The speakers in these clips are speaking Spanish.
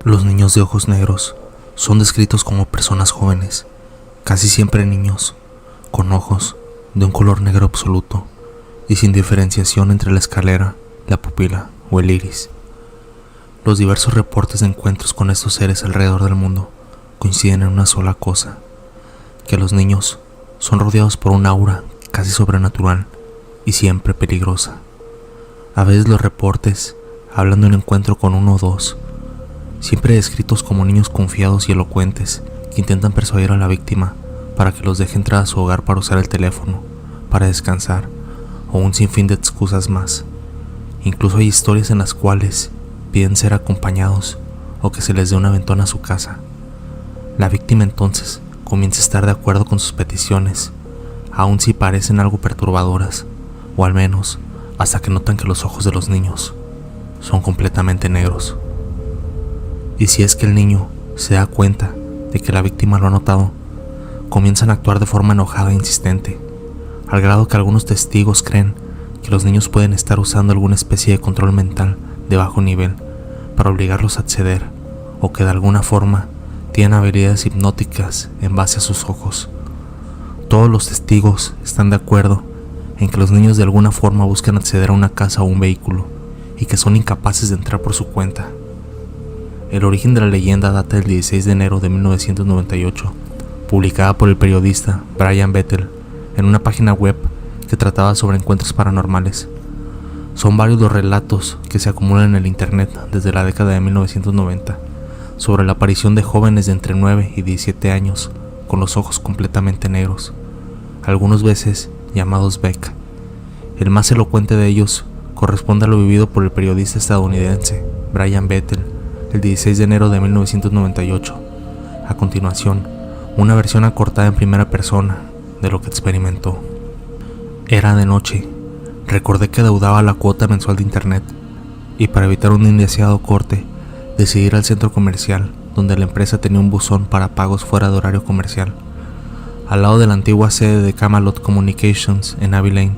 Los niños de ojos negros son descritos como personas jóvenes, casi siempre niños, con ojos de un color negro absoluto y sin diferenciación entre la escalera, la pupila o el iris. Los diversos reportes de encuentros con estos seres alrededor del mundo coinciden en una sola cosa, que los niños son rodeados por un aura casi sobrenatural y siempre peligrosa. A veces los reportes hablan de un encuentro con uno o dos, siempre descritos como niños confiados y elocuentes que intentan persuadir a la víctima para que los deje entrar a su hogar para usar el teléfono, para descansar o un sinfín de excusas más. Incluso hay historias en las cuales piden ser acompañados o que se les dé un aventón a su casa. La víctima entonces comienza a estar de acuerdo con sus peticiones, aun si parecen algo perturbadoras, o al menos hasta que notan que los ojos de los niños son completamente negros. Y si es que el niño se da cuenta de que la víctima lo ha notado, comienzan a actuar de forma enojada e insistente, al grado que algunos testigos creen que los niños pueden estar usando alguna especie de control mental de bajo nivel para obligarlos a ceder, o que de alguna forma tienen habilidades hipnóticas en base a sus ojos. Todos los testigos están de acuerdo en que los niños de alguna forma buscan acceder a una casa o un vehículo y que son incapaces de entrar por su cuenta. El origen de la leyenda data del 16 de enero de 1998, publicada por el periodista Brian Bettel en una página web que trataba sobre encuentros paranormales. Son varios los relatos que se acumulan en el internet desde la década de 1990 sobre la aparición de jóvenes de entre 9 y 17 años con los ojos completamente negros, algunas veces llamados Beck. El más elocuente de ellos corresponde a lo vivido por el periodista estadounidense Brian Bettel el 16 de enero de 1998. A continuación, una versión acortada en primera persona de lo que experimentó. Era de noche. Recordé que deudaba la cuota mensual de internet y para evitar un indeseado corte decidí ir al centro comercial donde la empresa tenía un buzón para pagos fuera de horario comercial. Al lado de la antigua sede de Camelot Communications en Abbey Lane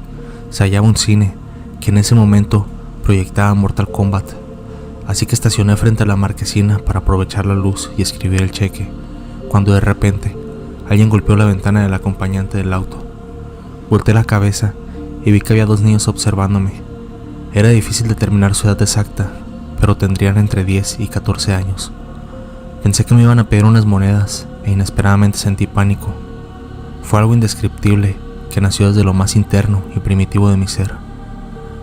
se hallaba un cine que en ese momento proyectaba Mortal Kombat, así que estacioné frente a la marquesina para aprovechar la luz y escribir el cheque, cuando de repente alguien golpeó la ventana del acompañante del auto. Volteé la cabeza y vi que había dos niños observándome. Era difícil determinar su edad exacta, pero tendrían entre 10 y 14 años. Pensé que me iban a pedir unas monedas e inesperadamente sentí pánico. Fue algo indescriptible que nació desde lo más interno y primitivo de mi ser.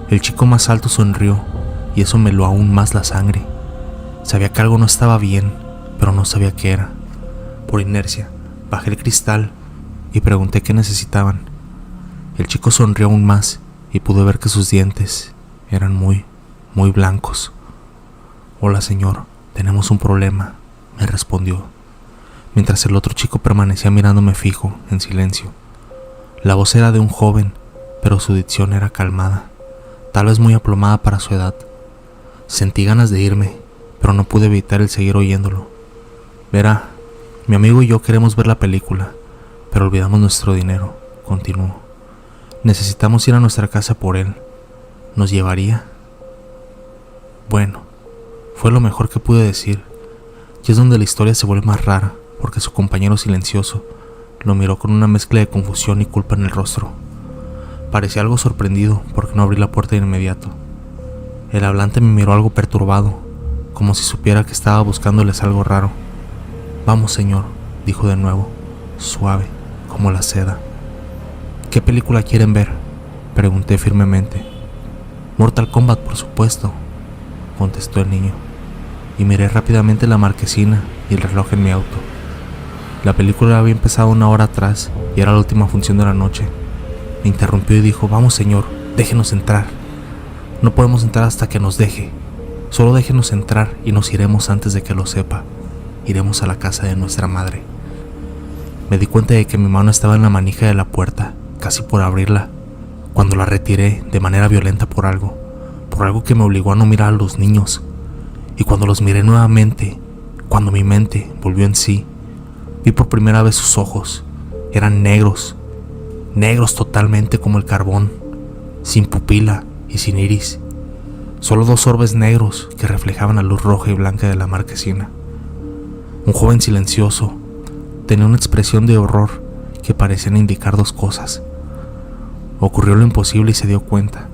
El chico más alto sonrió y eso me heló aún más la sangre. Sabía que algo no estaba bien, pero no sabía qué era. Por inercia, bajé el cristal y pregunté qué necesitaban. El chico sonrió aún más y pude ver que sus dientes eran muy blancos. «Hola señor, tenemos un problema», me respondió, mientras el otro chico permanecía mirándome fijo, en silencio. La voz era de un joven, pero su dicción era calmada, tal vez muy aplomada para su edad. Sentí ganas de irme, pero no pude evitar el seguir oyéndolo. «Verá, mi amigo y yo queremos ver la película, pero olvidamos nuestro dinero», continuó. «Necesitamos ir a nuestra casa por él. ¿Nos llevaría?» Bueno, fue lo mejor que pude decir, y es donde la historia se vuelve más rara, porque su compañero silencioso lo miró con una mezcla de confusión y culpa en el rostro. Parecía algo sorprendido porque no abrí la puerta de inmediato. El hablante me miró algo perturbado, como si supiera que estaba buscándoles algo raro. «Vamos, señor», dijo de nuevo, suave como la seda. «¿Qué película quieren ver?», pregunté firmemente. «Mortal Kombat, por supuesto», contestó el niño, y miré rápidamente la marquesina y el reloj en mi auto. La película había empezado 1 hora atrás y era la última función de la noche. Me interrumpió y dijo: «Vamos, señor, déjenos entrar». «No podemos entrar hasta que nos deje. Solo déjenos entrar y nos iremos antes de que lo sepa. Iremos a la casa de nuestra madre». Me di cuenta de que mi mano estaba en la manija de la puerta, casi por abrirla, cuando la retiré de manera violenta por algo que me obligó a no mirar a los niños. Y cuando los miré nuevamente, cuando mi mente volvió en sí, vi por primera vez sus ojos. Eran negros totalmente como el carbón, sin pupila y sin iris. solo 2 orbes negros que reflejaban la luz roja y blanca de la marquesina. Un joven silencioso tenía una expresión de horror que parecían indicar 2 cosas. Ocurrió lo imposible y se dio cuenta.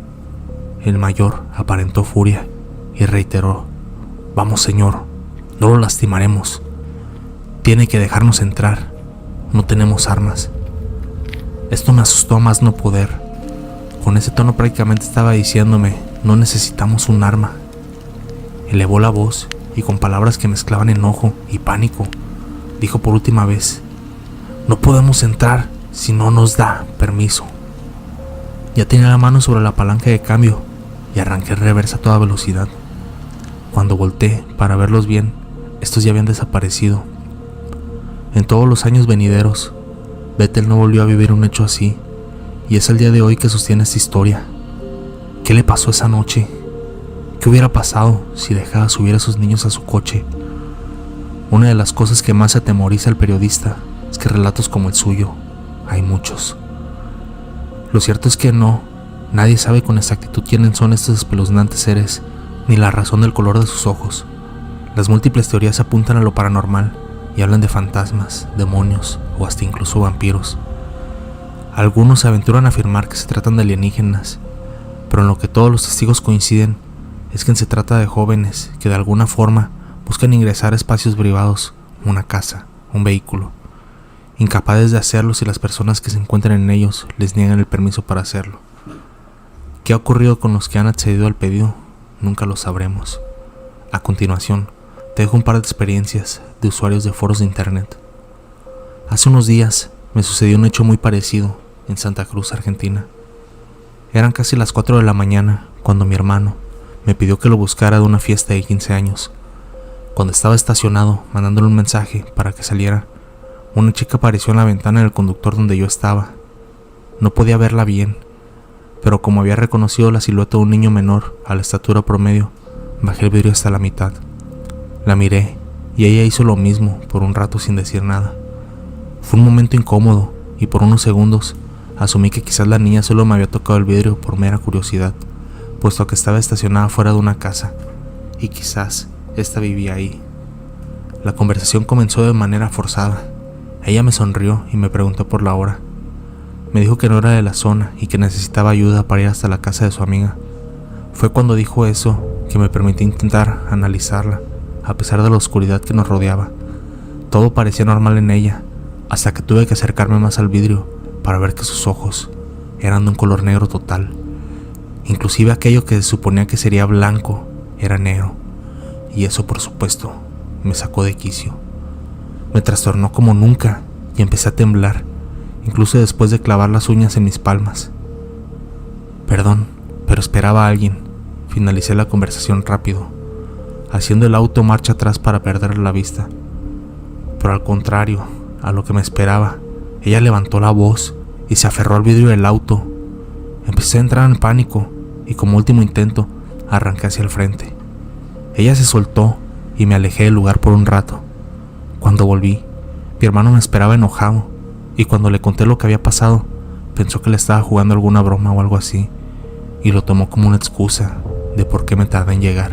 El mayor aparentó furia y reiteró: «Vamos, señor, no lo lastimaremos. Tiene que dejarnos entrar. No tenemos armas». Esto me asustó a más no poder. Con ese tono prácticamente estaba diciéndome: «No necesitamos un arma». Elevó la voz y con palabras que mezclaban enojo y pánico, dijo por última vez: «No podemos entrar si no nos da permiso». Ya tenía la mano sobre la palanca de cambio y arranqué en reversa a toda velocidad. Cuando volteé para verlos bien, estos ya habían desaparecido. En todos los años venideros, Bethel no volvió a vivir un hecho así, y es el día de hoy que sostiene esta historia. ¿Qué le pasó esa noche? ¿Qué hubiera pasado si dejaba subir a esos niños a su coche? Una de las cosas que más atemoriza al periodista es que relatos como el suyo hay muchos. Lo cierto es que nadie sabe con exactitud quiénes son estos espeluznantes seres, ni la razón del color de sus ojos. Las múltiples teorías apuntan a lo paranormal y hablan de fantasmas, demonios o hasta incluso vampiros. Algunos se aventuran a afirmar que se tratan de alienígenas, pero en lo que todos los testigos coinciden es que se trata de jóvenes que de alguna forma buscan ingresar a espacios privados, una casa, un vehículo, incapaces de hacerlo si las personas que se encuentran en ellos les niegan el permiso para hacerlo. ¿Qué ha ocurrido con los que han accedido al pedido? Nunca lo sabremos. A continuación, te dejo un par de experiencias de usuarios de foros de internet. Hace unos días me sucedió un hecho muy parecido en Santa Cruz, Argentina. Eran casi las 4 de la mañana cuando mi hermano me pidió que lo buscara de una fiesta de 15 años. Cuando estaba estacionado mandándole un mensaje para que saliera, una chica apareció en la ventana del conductor donde yo estaba. No podía verla bien, pero como había reconocido la silueta de un niño menor a la estatura promedio, bajé el vidrio hasta la mitad. La miré y ella hizo lo mismo por un rato sin decir nada. Fue un momento incómodo y por unos segundos asumí que quizás la niña solo me había tocado el vidrio por mera curiosidad, puesto que estaba estacionada fuera de una casa y quizás esta vivía ahí. La conversación comenzó de manera forzada. Ella me sonrió y me preguntó por la hora. Me dijo que no era de la zona y que necesitaba ayuda para ir hasta la casa de su amiga. Fue cuando dijo eso que me permití intentar analizarla, a pesar de la oscuridad que nos rodeaba. Todo parecía normal en ella, hasta que tuve que acercarme más al vidrio para ver que sus ojos eran de un color negro total. Inclusive aquello que se suponía que sería blanco era negro, y eso por supuesto me sacó de quicio. Me trastornó como nunca y empecé a temblar, incluso después de clavar las uñas en mis palmas. Perdón, pero esperaba a alguien. Finalicé la conversación rápido, haciendo el auto marcha atrás para perder la vista. Pero al contrario a lo que me esperaba, ella levantó la voz y se aferró al vidrio del auto. Empecé a entrar en pánico y como último intento arranqué hacia el frente. Ella se soltó y me alejé del lugar por un rato. Cuando volví, mi hermano me esperaba enojado y cuando le conté lo que había pasado, pensó que le estaba jugando alguna broma o algo así y lo tomó como una excusa de por qué me tardé en llegar.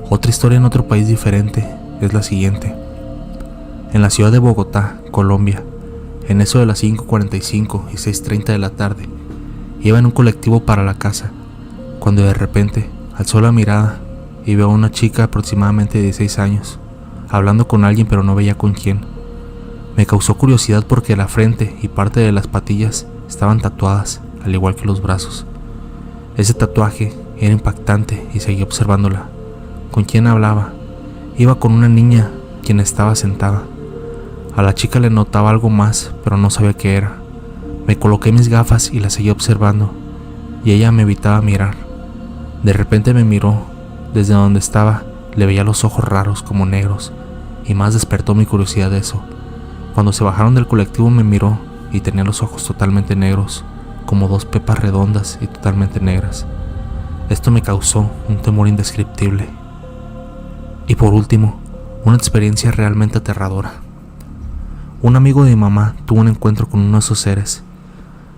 Otra historia en otro país diferente es la siguiente. En la ciudad de Bogotá, Colombia, en eso de las 5:45 y 6:30 de la tarde, iba en un colectivo para la casa, cuando de repente alzó la mirada y veo a una chica aproximadamente de 16 años, hablando con alguien pero no veía con quién. Me causó curiosidad porque la frente y parte de las patillas estaban tatuadas, al igual que los brazos. Ese tatuaje era impactante y seguí observándola. ¿Con quién hablaba? Iba con una niña, quien estaba sentada. A la chica le notaba algo más, pero no sabía qué era. Me coloqué mis gafas y la seguí observando, y ella me evitaba mirar. De repente me miró. Desde donde estaba, le veía los ojos raros como negros, y más despertó mi curiosidad eso. Cuando se bajaron del colectivo me miró y tenía los ojos totalmente negros, como 2 pepas redondas y totalmente negras. Esto me causó un temor indescriptible. Y por último, una experiencia realmente aterradora. Un amigo de mi mamá tuvo un encuentro con uno de esos seres.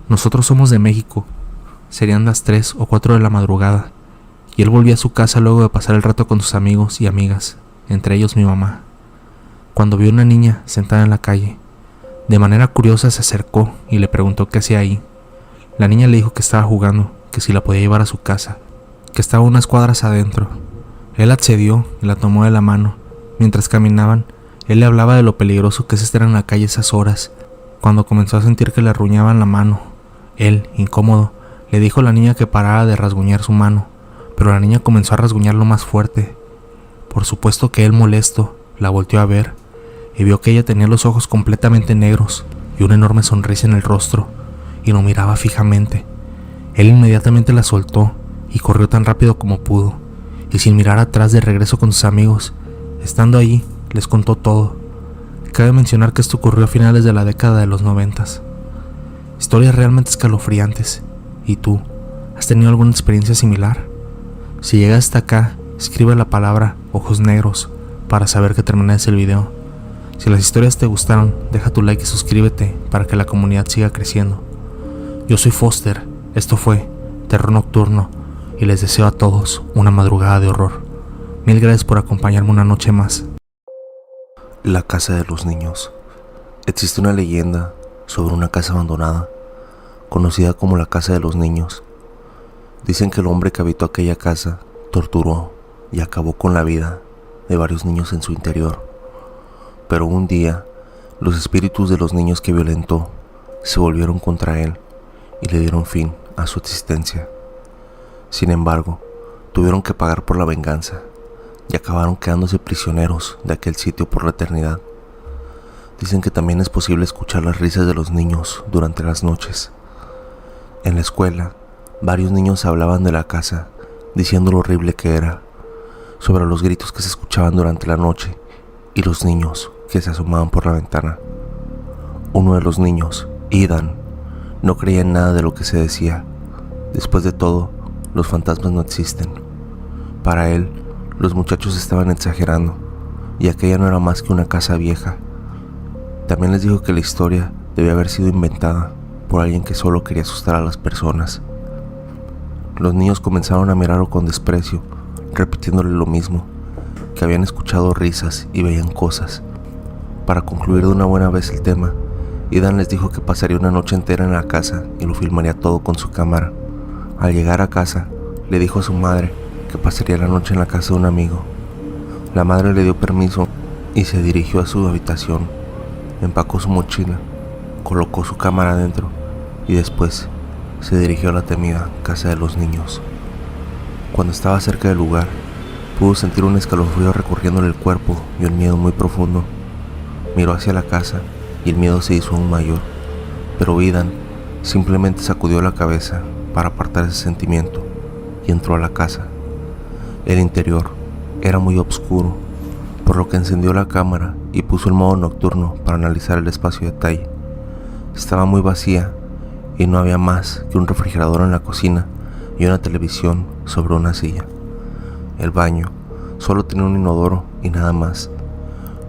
Nosotros somos de México. Serían las 3 o 4 de la madrugada y él volvía a su casa luego de pasar el rato con sus amigos y amigas, entre ellos mi mamá, cuando vio una niña sentada en la calle. De manera curiosa se acercó y le preguntó qué hacía ahí. La niña le dijo que estaba jugando, que si la podía llevar a su casa, que estaba unas cuadras adentro. Él accedió y la tomó de la mano. Mientras caminaban, él le hablaba de lo peligroso que es estar en la calle esas horas. Cuando comenzó a sentir que le arruñaban la mano, él, incómodo, le dijo a la niña que parara de rasguñar su mano, pero la niña comenzó a rasguñarlo más fuerte. Por supuesto que él, molesto, la volteó a ver y vio que ella tenía los ojos completamente negros y una enorme sonrisa en el rostro, y lo miraba fijamente. Él inmediatamente la soltó y corrió tan rápido como pudo, y sin mirar atrás de regreso con sus amigos. Estando allí, les contó todo. Cabe mencionar que esto ocurrió a finales de la década de los 90. Historias realmente escalofriantes. ¿Y tú? ¿Has tenido alguna experiencia similar? Si llegas hasta acá, escribe la palabra ojos negros para saber que terminaste el video. Si las historias te gustaron, deja tu like y suscríbete para que la comunidad siga creciendo. Yo soy Foster, esto fue Terror Nocturno y les deseo a todos una madrugada de horror. Mil gracias por acompañarme una noche más. La casa de los niños. Existe una leyenda sobre una casa abandonada, conocida como la casa de los niños. Dicen que el hombre que habitó aquella casa torturó y acabó con la vida de varios niños en su interior. Pero un día, los espíritus de los niños que violentó se volvieron contra él y le dieron fin a su existencia. Sin embargo, tuvieron que pagar por la venganza y acabaron quedándose prisioneros de aquel sitio por la eternidad. Dicen que también es posible escuchar las risas de los niños durante las noches. En la escuela, varios niños hablaban de la casa, diciendo lo horrible que era, sobre los gritos que se escuchaban durante la noche y los niños que se asomaban por la ventana. Uno de los niños, Ethan, no creía en nada de lo que se decía. Después de todo, los fantasmas no existen. Para él, los muchachos estaban exagerando, y aquella no era más que una casa vieja. También les dijo que la historia debía haber sido inventada por alguien que solo quería asustar a las personas. Los niños comenzaron a mirarlo con desprecio, repitiéndole lo mismo, que habían escuchado risas y veían cosas. Para concluir de una buena vez el tema, Ethan les dijo que pasaría una noche entera en la casa y lo filmaría todo con su cámara. Al llegar a casa, le dijo a su madre que pasaría la noche en la casa de un amigo. La madre le dio permiso y se dirigió a su habitación. Empacó su mochila, colocó su cámara adentro y después se dirigió a la temida casa de los niños. Cuando estaba cerca del lugar, pudo sentir un escalofrío recorriéndole el cuerpo y un miedo muy profundo. Miró hacia la casa y el miedo se hizo aún mayor, pero Ethan simplemente sacudió la cabeza para apartar ese sentimiento y entró a la casa. El interior era muy oscuro, por lo que encendió la cámara y puso el modo nocturno para analizar el espacio de detalle. Estaba muy vacía y no había más que un refrigerador en la cocina y una televisión sobre una silla. El baño solo tenía un inodoro y nada más.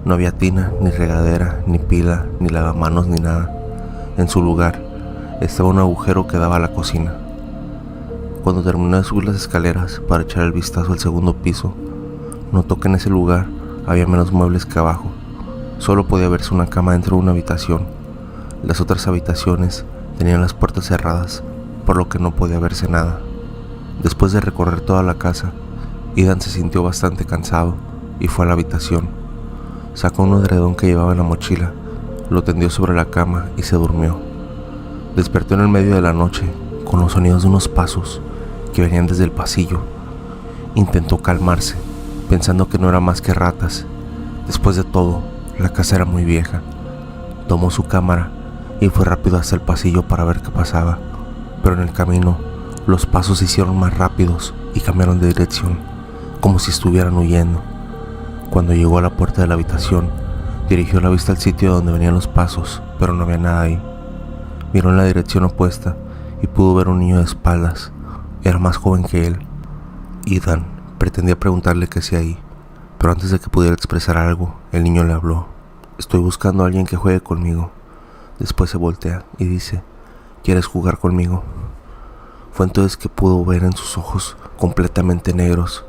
No había tina, ni regadera, ni pila, ni lavamanos, ni nada. En su lugar estaba un agujero que daba a la cocina. Cuando terminó de subir las escaleras para echar el vistazo al segundo piso, notó que en ese lugar había menos muebles que abajo. Solo podía verse una cama dentro de una habitación. Las otras habitaciones tenían las puertas cerradas, por lo que no podía verse nada. Después de recorrer toda la casa, Ethan se sintió bastante cansado y fue a la habitación. Sacó un edredón que llevaba en la mochila, lo tendió sobre la cama y se durmió. Despertó en el medio de la noche con los sonidos de unos pasos que venían desde el pasillo. Intentó calmarse, pensando que no era más que ratas. Después de todo, la casa era muy vieja. Tomó su cámara y fue rápido hasta el pasillo para ver qué pasaba, pero en el camino los pasos se hicieron más rápidos y cambiaron de dirección, como si estuvieran huyendo. Cuando llegó a la puerta de la habitación, dirigió la vista al sitio donde venían los pasos, pero no había nada ahí. Miró en la dirección opuesta y pudo ver un niño de espaldas. Era más joven que él. Ethan pretendía preguntarle qué hacía ahí, pero antes de que pudiera expresar algo, el niño le habló. Estoy buscando a alguien que juegue conmigo. Después se voltea y dice, ¿quieres jugar conmigo? Fue entonces que pudo ver en sus ojos completamente negros,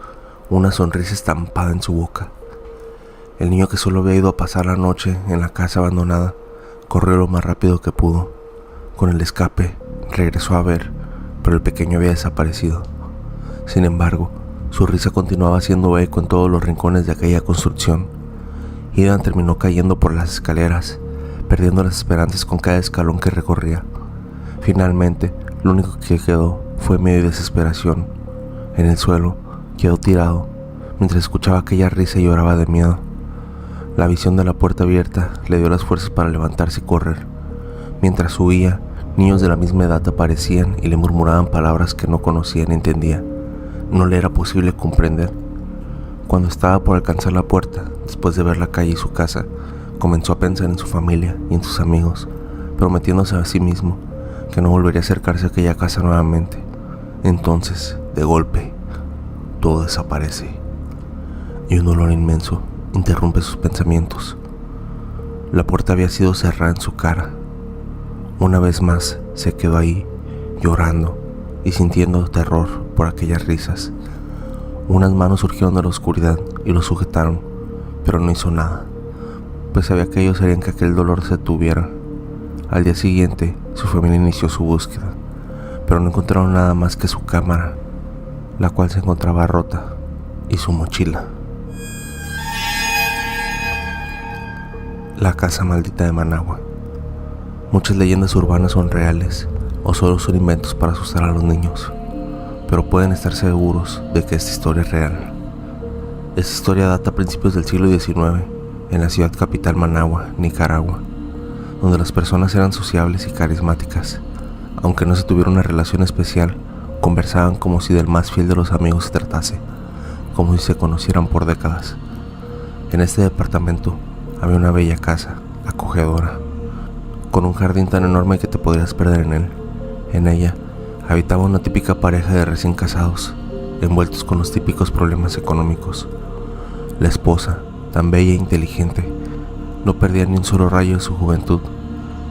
una sonrisa estampada en su boca. El niño, que solo había ido a pasar la noche en la casa abandonada, corrió lo más rápido que pudo. Con el escape, regresó a ver, pero el pequeño había desaparecido. Sin embargo, su risa continuaba haciendo eco en todos los rincones de aquella construcción. Ethan terminó cayendo por las escaleras, perdiendo las esperanzas con cada escalón que recorría. Finalmente, lo único que quedó fue miedo y desesperación. En el suelo, quedó tirado, mientras escuchaba aquella risa y lloraba de miedo. La visión de la puerta abierta le dio las fuerzas para levantarse y correr. Mientras huía, niños de la misma edad aparecían y le murmuraban palabras que no conocía ni entendía. No le era posible comprender. Cuando estaba por alcanzar la puerta, después de ver la calle y su casa, comenzó a pensar en su familia y en sus amigos, prometiéndose a sí mismo que no volvería a acercarse a aquella casa nuevamente. Entonces, de golpe, todo desaparece y un dolor inmenso interrumpe sus pensamientos. La puerta había sido cerrada en su cara. Una vez más se quedó ahí, llorando y sintiendo terror por aquellas risas. Unas manos surgieron de la oscuridad y lo sujetaron, pero no hizo nada, pues sabía que ellos harían que aquel dolor se detuviera. Al día siguiente, su familia inició su búsqueda, pero no encontraron nada más que su cámara, la cual se encontraba rota, y su mochila. La casa maldita de Managua. Muchas leyendas urbanas son reales o solo son inventos para asustar a los niños, pero pueden estar seguros de que esta historia es real. Esta historia data a principios del siglo XIX en la ciudad capital Managua, Nicaragua, donde las personas eran sociables y carismáticas. Aunque no se tuviera una relación especial, conversaban como si del más fiel de los amigos se tratase, como si se conocieran por décadas. En este departamento había una bella casa, acogedora, con un jardín tan enorme que te podrías perder en él. En ella habitaba una típica pareja de recién casados, envueltos con los típicos problemas económicos. La esposa, tan bella e inteligente, no perdía ni un solo rayo de su juventud,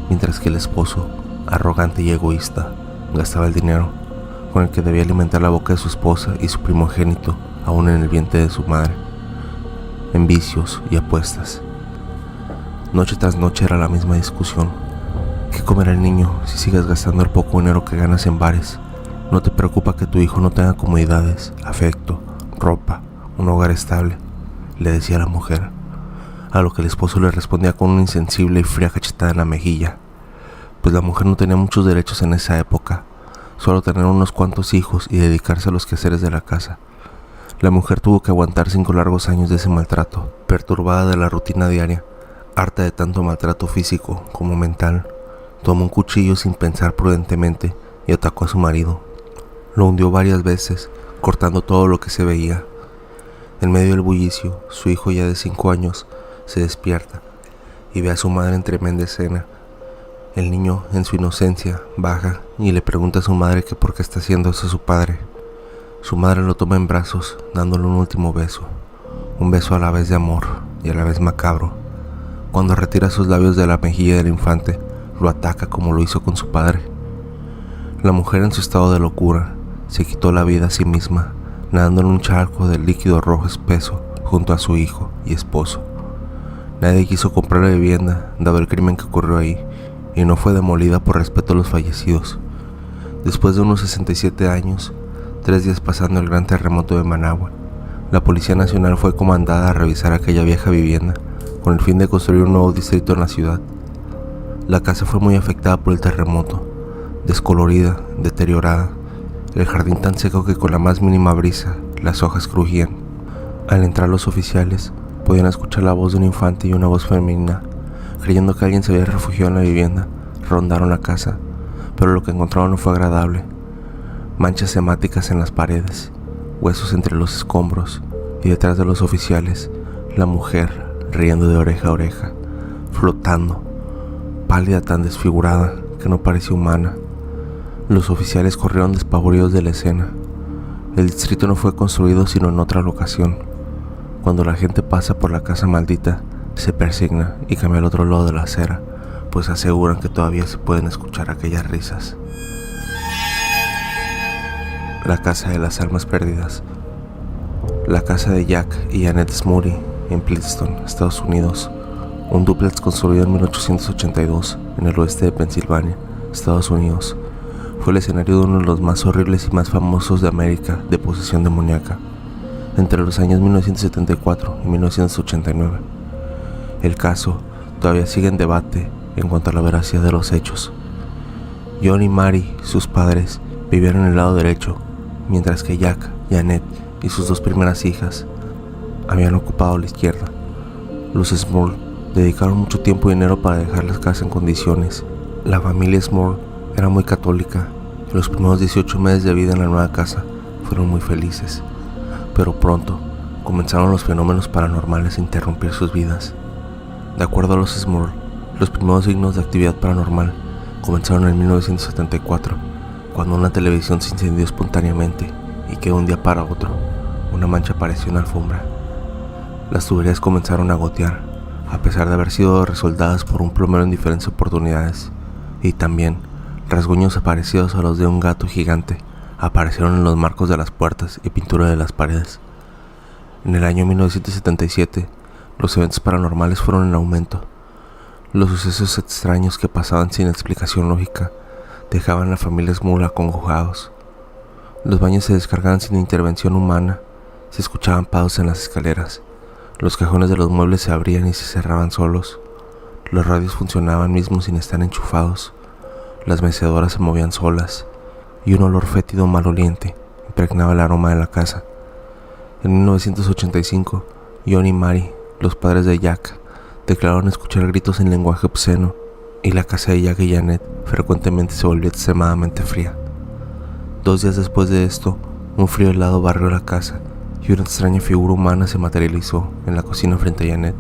mientras que el esposo, arrogante y egoísta, gastaba el dinero con el que debía alimentar la boca de su esposa y su primogénito, aún en el vientre de su madre, en vicios y apuestas. Noche tras noche era la misma discusión. ¿Qué comerá el niño si sigues gastando el poco dinero que ganas en bares? ¿No te preocupa que tu hijo no tenga comodidades, afecto, ropa, un hogar estable?, le decía la mujer, a lo que el esposo le respondía con una insensible y fría cachetada en la mejilla, pues la mujer no tenía muchos derechos en esa época, solo tener unos cuantos hijos y dedicarse a los quehaceres de la casa. La mujer tuvo que aguantar 5 largos años de ese maltrato, perturbada de la rutina diaria, harta de tanto maltrato físico como mental. Tomó un cuchillo sin pensar prudentemente y atacó a su marido. Lo hundió varias veces, cortando todo lo que se veía. En medio del bullicio, su hijo, ya de 5 años, se despierta y ve a su madre en tremenda escena. El niño, en su inocencia, baja y le pregunta a su madre que por qué está haciendo eso a su padre. Su madre lo toma en brazos, dándole un último beso, un beso a la vez de amor y a la vez macabro. Cuando retira sus labios de la mejilla del infante, lo ataca como lo hizo con su padre. La mujer, en su estado de locura, se quitó la vida a sí misma, nadando en un charco de líquido rojo espeso junto a su hijo y esposo. Nadie quiso comprar la vivienda, dado el crimen que ocurrió ahí, y no fue demolida por respeto a los fallecidos. Después de unos 67 años, 3 días pasando el gran terremoto de Managua, la Policía Nacional fue comandada a revisar aquella vieja vivienda con el fin de construir un nuevo distrito en la ciudad. La casa fue muy afectada por el terremoto, descolorida, deteriorada, el jardín tan seco que con la más mínima brisa las hojas crujían. Al entrar los oficiales, podían escuchar la voz de un infante y una voz femenina. Creyendo que alguien se había refugiado en la vivienda, rondaron la casa, pero lo que encontraron no fue agradable. Manchas hemáticas en las paredes, huesos entre los escombros, y detrás de los oficiales, la mujer riendo de oreja a oreja, flotando, pálida, tan desfigurada que no parecía humana. Los oficiales corrieron despavoridos de la escena. El distrito no fue construido sino en otra locación. Cuando la gente pasa por la casa maldita, se persigna y cambia al otro lado de la acera, pues aseguran que todavía se pueden escuchar aquellas risas. La casa de las almas perdidas. La casa de Jack y Annette Smurry en Princeton, Estados Unidos, un dúplex construido en 1882 en el oeste de Pensilvania, Estados Unidos, fue el escenario de uno de los más horribles y más famosos de América de posesión demoníaca, entre los años 1974 y 1989. El caso todavía sigue en debate en cuanto a la veracidad de los hechos. John y Mary, sus padres, vivían en el lado derecho, mientras que Jack y Annette y sus dos primeras hijas habían ocupado la izquierda. Los Smurl dedicaron mucho tiempo y dinero para dejar las casas en condiciones. La familia Smurl era muy católica y los primeros 18 meses de vida en la nueva casa fueron muy felices, pero pronto comenzaron los fenómenos paranormales a interrumpir sus vidas. De acuerdo a los Smurl, los primeros signos de actividad paranormal comenzaron en 1974, cuando una televisión se incendió espontáneamente y que de un día para otro una mancha apareció en la alfombra. Las tuberías comenzaron a gotear, a pesar de haber sido resoldadas por un plomero en diferentes oportunidades, y también rasguños parecidos a los de un gato gigante aparecieron en los marcos de las puertas y pintura de las paredes. En el año 1977, los eventos paranormales fueron en aumento. Los sucesos extraños que pasaban sin explicación lógica dejaban a la familia Smurl acongojados. Los baños se descargaban sin intervención humana, se escuchaban pasos en las escaleras, los cajones de los muebles se abrían y se cerraban solos, los radios funcionaban mismos sin estar enchufados, las mecedoras se movían solas, y un olor fétido maloliente impregnaba el aroma de la casa. En 1985, John y Mary, los padres de Jack, declararon escuchar gritos en lenguaje obsceno, y la casa de Jack y Annette frecuentemente se volvió extremadamente fría. 2 días después de esto, un frío helado barrió la casa y una extraña figura humana se materializó en la cocina frente a Janet.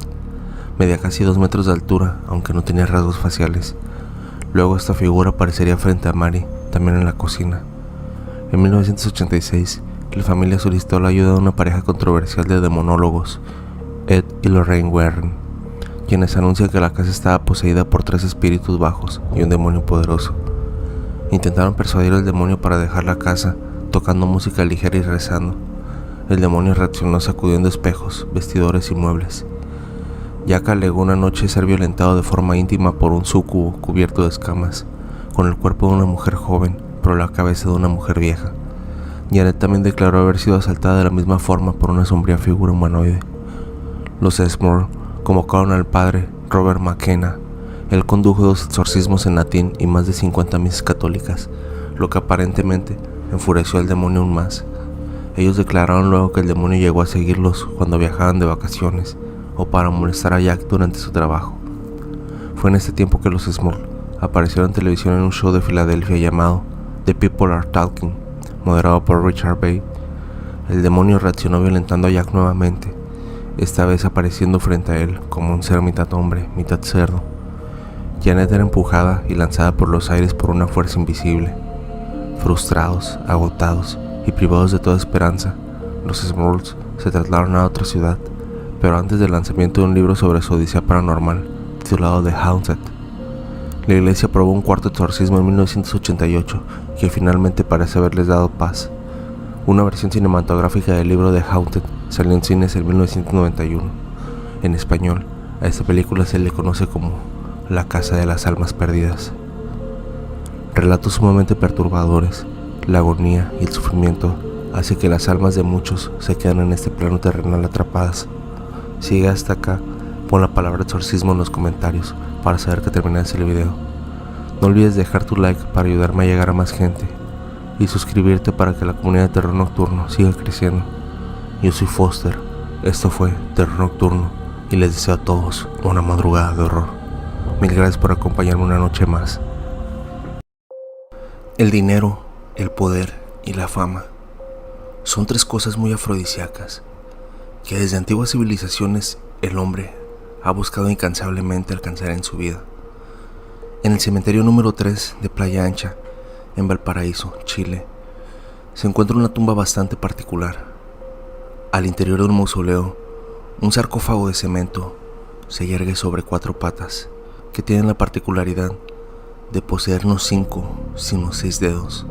Medía casi 2 metros de altura, aunque no tenía rasgos faciales. Luego esta figura aparecería frente a Mary, también en la cocina. En 1986, la familia solicitó la ayuda de una pareja controversial de demonólogos, Ed y Lorraine Warren, quienes anuncian que la casa estaba poseída por 3 espíritus bajos y un demonio poderoso. Intentaron persuadir al demonio para dejar la casa, tocando música ligera y rezando. El demonio reaccionó sacudiendo espejos, vestidores y muebles. Jack alegó una noche ser violentado de forma íntima por un súcubo cubierto de escamas, con el cuerpo de una mujer joven, pero la cabeza de una mujer vieja. Janet también declaró haber sido asaltada de la misma forma por una sombría figura humanoide. Los Smurl convocaron al padre Robert McKenna. Él condujo 2 exorcismos en latín y más de 50 misas católicas, lo que aparentemente enfureció al demonio aún más. Ellos declararon luego que el demonio llegó a seguirlos cuando viajaban de vacaciones o para molestar a Jack durante su trabajo. Fue en este tiempo que los Smurl aparecieron en televisión en un show de Filadelfia llamado The People Are Talking, moderado por Richard Bate. El demonio reaccionó violentando a Jack nuevamente, esta vez apareciendo frente a él como un ser mitad hombre, mitad cerdo. Janet era empujada y lanzada por los aires por una fuerza invisible. Frustrados, agotados y privados de toda esperanza, los Smurls se trasladaron a otra ciudad, pero antes del lanzamiento de un libro sobre su odisea paranormal, titulado The Haunted. La iglesia aprobó un cuarto exorcismo en 1988 que finalmente parece haberles dado paz. Una versión cinematográfica del libro The Haunted salió en cines en 1991. En español, a esta película se le conoce como La Casa de las Almas Perdidas. Relatos sumamente perturbadores, la agonía y el sufrimiento hace que las almas de muchos se queden en este plano terrenal atrapadas. Si llegas hasta acá, pon la palabra exorcismo en los comentarios para saber que terminaste el video. No olvides dejar tu like para ayudarme a llegar a más gente y suscribirte para que la comunidad de Terror Nocturno siga creciendo. Yo soy Foster, esto fue Terror Nocturno y les deseo a todos una madrugada de horror. Mil gracias por acompañarme una noche más. El dinero, el poder y la fama son 3 cosas muy afrodisíacas que desde antiguas civilizaciones el hombre ha buscado incansablemente alcanzar en su vida. En el cementerio número 3 de Playa Ancha, en Valparaíso, Chile, se encuentra una tumba bastante particular. Al interior de un mausoleo, un sarcófago de cemento se yergue sobre 4 patas que tienen la particularidad de poseer no 5, sino 6 dedos.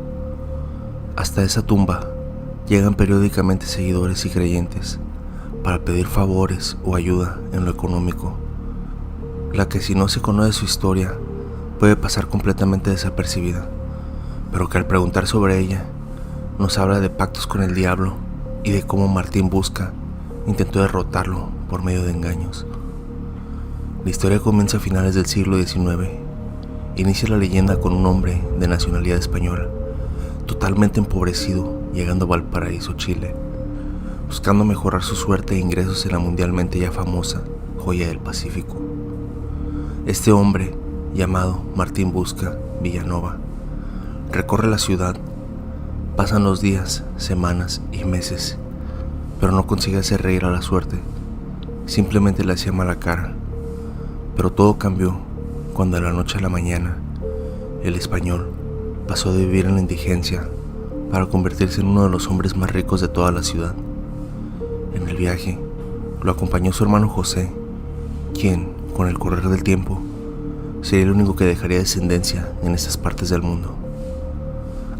Hasta esa tumba llegan periódicamente seguidores y creyentes para pedir favores o ayuda en lo económico, la que si no se conoce su historia puede pasar completamente desapercibida, pero que al preguntar sobre ella nos habla de pactos con el diablo y de cómo Martín Busca intentó derrotarlo por medio de engaños. La historia comienza a finales del siglo XIX. Inicia la leyenda con un hombre de nacionalidad española, totalmente empobrecido, llegando a Valparaíso, Chile, buscando mejorar su suerte e ingresos en la mundialmente ya famosa joya del Pacífico. Este hombre, llamado Martín Busca Villanova, recorre la ciudad. Pasan los días, semanas y meses, pero no consigue hacer reír a la suerte. Simplemente le hacía mala cara. Pero todo cambió cuando de la noche a la mañana el español pasó de vivir en la indigencia para convertirse en uno de los hombres más ricos de toda la ciudad. En el viaje lo acompañó su hermano José, quien, con el correr del tiempo, sería el único que dejaría descendencia en estas partes del mundo.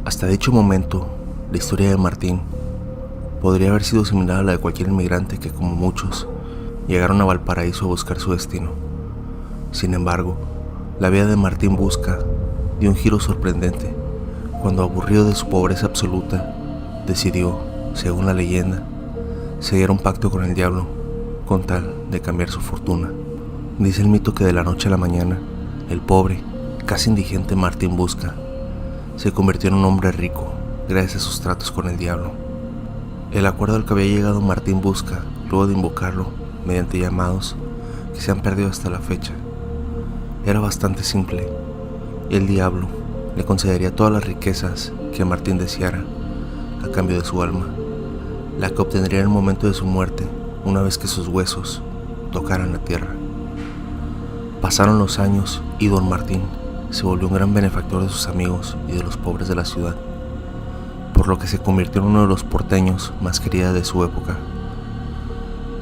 Hasta dicho momento, la historia de Martín podría haber sido similar a la de cualquier inmigrante que, como muchos, llegaron a Valparaíso a buscar su destino. Sin embargo, la vida de Martín Busca dio un giro sorprendente cuando, aburrido de su pobreza absoluta, decidió, según la leyenda, sellar un pacto con el diablo con tal de cambiar su fortuna. Dice el mito que de la noche a la mañana, el pobre, casi indigente Martín Busca se convirtió en un hombre rico gracias a sus tratos con el diablo. El acuerdo al que había llegado Martín Busca luego de invocarlo mediante llamados que se han perdido hasta la fecha era bastante simple. El diablo le concedería todas las riquezas que Martín deseara a cambio de su alma, la que obtendría en el momento de su muerte una vez que sus huesos tocaran la tierra. Pasaron los años y don Martín se volvió un gran benefactor de sus amigos y de los pobres de la ciudad, por lo que se convirtió en uno de los porteños más queridos de su época.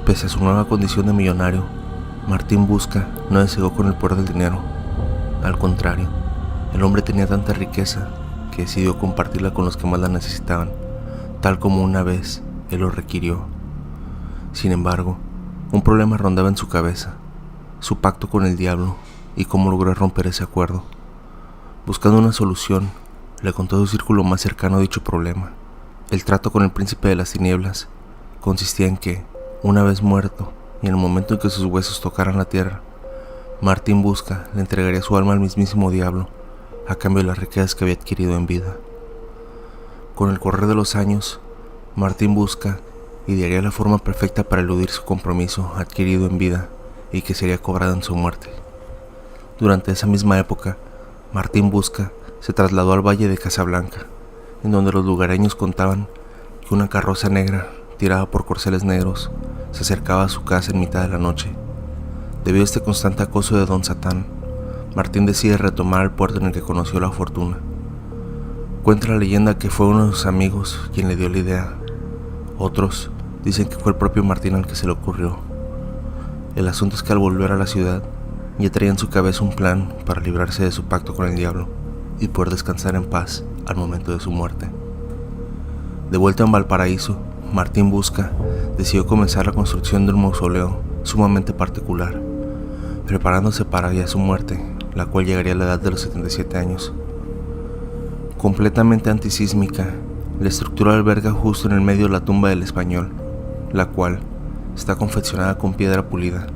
Pese a su nueva condición de millonario, Martín Busca no desegó con el poder del dinero. Al contrario, el hombre tenía tanta riqueza que decidió compartirla con los que más la necesitaban, tal como una vez él lo requirió. Sin embargo, un problema rondaba en su cabeza: su pacto con el diablo y cómo lograr romper ese acuerdo. Buscando una solución, le contó a su círculo más cercano dicho problema. El trato con el príncipe de las tinieblas consistía en que, una vez muerto y en el momento en que sus huesos tocaran la tierra, Martín Busca le entregaría su alma al mismísimo diablo a cambio de las riquezas que había adquirido en vida. Con el correr de los años, Martín Busca idearía la forma perfecta para eludir su compromiso adquirido en vida y que sería cobrado en su muerte. Durante esa misma época, Martín Busca se trasladó al valle de Casablanca, en donde los lugareños contaban que una carroza negra tirada por corceles negros se acercaba a su casa en mitad de la noche. Debido a este constante acoso de don Satán, Martín decide retomar el puerto en el que conoció la fortuna. Cuenta la leyenda que fue uno de sus amigos quien le dio la idea. Otros dicen que fue el propio Martín al que se le ocurrió. El asunto es que al volver a la ciudad ya traía en su cabeza un plan para librarse de su pacto con el diablo y poder descansar en paz al momento de su muerte. De vuelta en Valparaíso, Martín Busca decidió comenzar la construcción de un mausoleo sumamente particular, preparándose para ya su muerte, la cual llegaría a la edad de los 77 años. Completamente antisísmica, la estructura alberga justo en el medio la tumba del español, la cual está confeccionada con piedra pulida.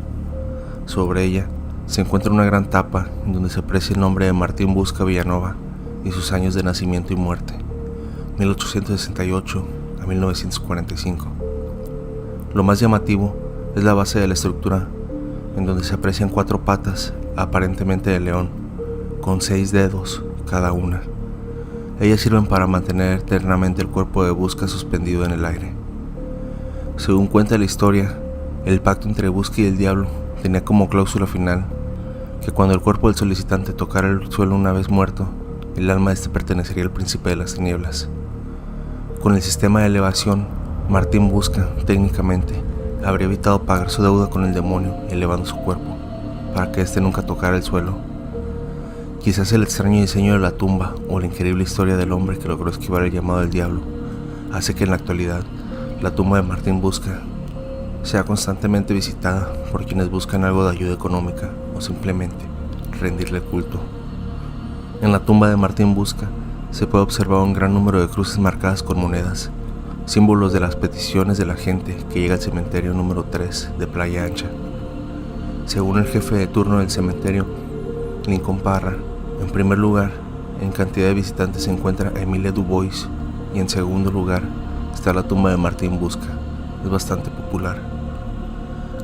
Sobre ella se encuentra una gran tapa en donde se aprecia el nombre de Martín Busca Villanova y sus años de nacimiento y muerte, 1868 a 1945. Lo más llamativo es la base de la estructura, en donde se aprecian 4 patas, aparentemente de león, con 6 dedos cada una. Ellas sirven para mantener eternamente el cuerpo de Busca suspendido en el aire. Según cuenta la historia, el pacto entre Busca y el diablo tenía como cláusula final que cuando el cuerpo del solicitante tocara el suelo una vez muerto, el alma de este pertenecería al príncipe de las tinieblas. Con el sistema de elevación, Martín Busca, técnicamente, habría evitado pagar su deuda con el demonio elevando su cuerpo, para que éste nunca tocara el suelo. Quizás el extraño diseño de la tumba o la increíble historia del hombre que logró esquivar el llamado del diablo hace que en la actualidad la tumba de Martín Busca sea constantemente visitada por quienes buscan algo de ayuda económica o simplemente rendirle culto. En la tumba de Martín Busca se puede observar un gran número de cruces marcadas con monedas, símbolos de las peticiones de la gente que llega al cementerio número 3 de Playa Ancha. Según el jefe de turno del cementerio, Lincoln Parra, en primer lugar, en cantidad de visitantes se encuentra Emilia Dubois y en segundo lugar está la tumba de Martín Busca. Es bastante popular.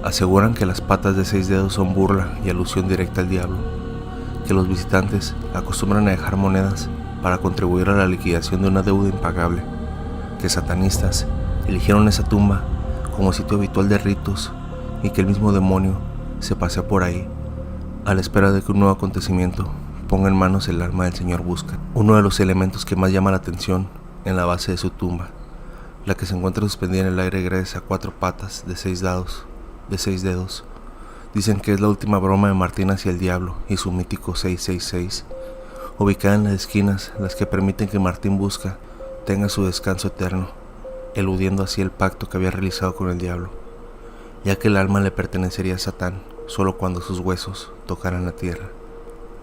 Aseguran que las patas de 6 dedos son burla y alusión directa al diablo, que los visitantes acostumbran a dejar monedas para contribuir a la liquidación de una deuda impagable, que satanistas eligieron esa tumba como sitio habitual de ritos y que el mismo demonio se pasea por ahí a la espera de que un nuevo acontecimiento ponga en manos el alma del señor Busca. Uno de los elementos que más llama la atención en la base de su tumba, la que se encuentra suspendida en el aire gracias a 4 patas de 6 dedos, dicen que es la última broma de Martín hacia el diablo y su mítico 666, ubicada en las esquinas, las que permiten que Martín Busca tenga su descanso eterno, eludiendo así el pacto que había realizado con el diablo, ya que el alma le pertenecería a Satán solo cuando sus huesos tocaran la tierra.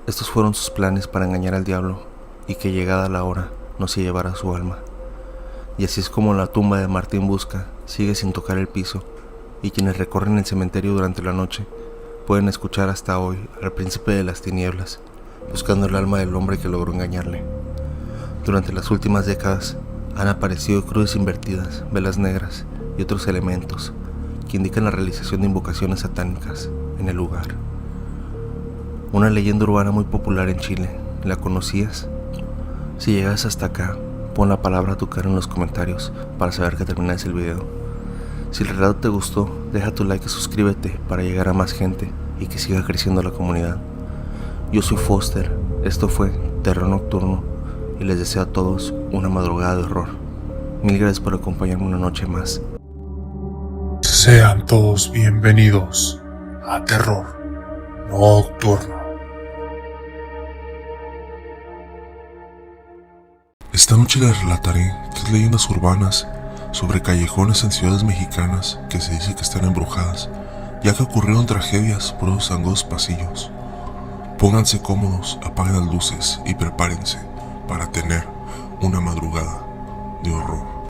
Estos fueron sus planes para engañar al diablo y que llegada la hora no se llevara su alma. Y así es como la tumba de Martín Busca sigue sin tocar el piso, y quienes recorren el cementerio durante la noche pueden escuchar hasta hoy al príncipe de las tinieblas buscando el alma del hombre que logró engañarle. Durante las últimas décadas han aparecido cruces invertidas, velas negras y otros elementos que indican la realización de invocaciones satánicas en el lugar. Una leyenda urbana muy popular en Chile, ¿la conocías? Si llegas hasta acá, pon la palabra Tucar en los comentarios para saber que terminaste el video. Si el relato te gustó, deja tu like y suscríbete para llegar a más gente y que siga creciendo la comunidad. Yo soy Foster, esto fue Terror Nocturno y les deseo a todos una madrugada de horror. Mil gracias por acompañarme una noche más. Sean todos bienvenidos a Terror Nocturno. Esta noche les relataré 3 leyendas urbanas sobre callejones en ciudades mexicanas que se dice que están embrujadas, ya que ocurrieron tragedias por esos angostos pasillos. Pónganse cómodos, apaguen las luces y prepárense para tener una madrugada de horror.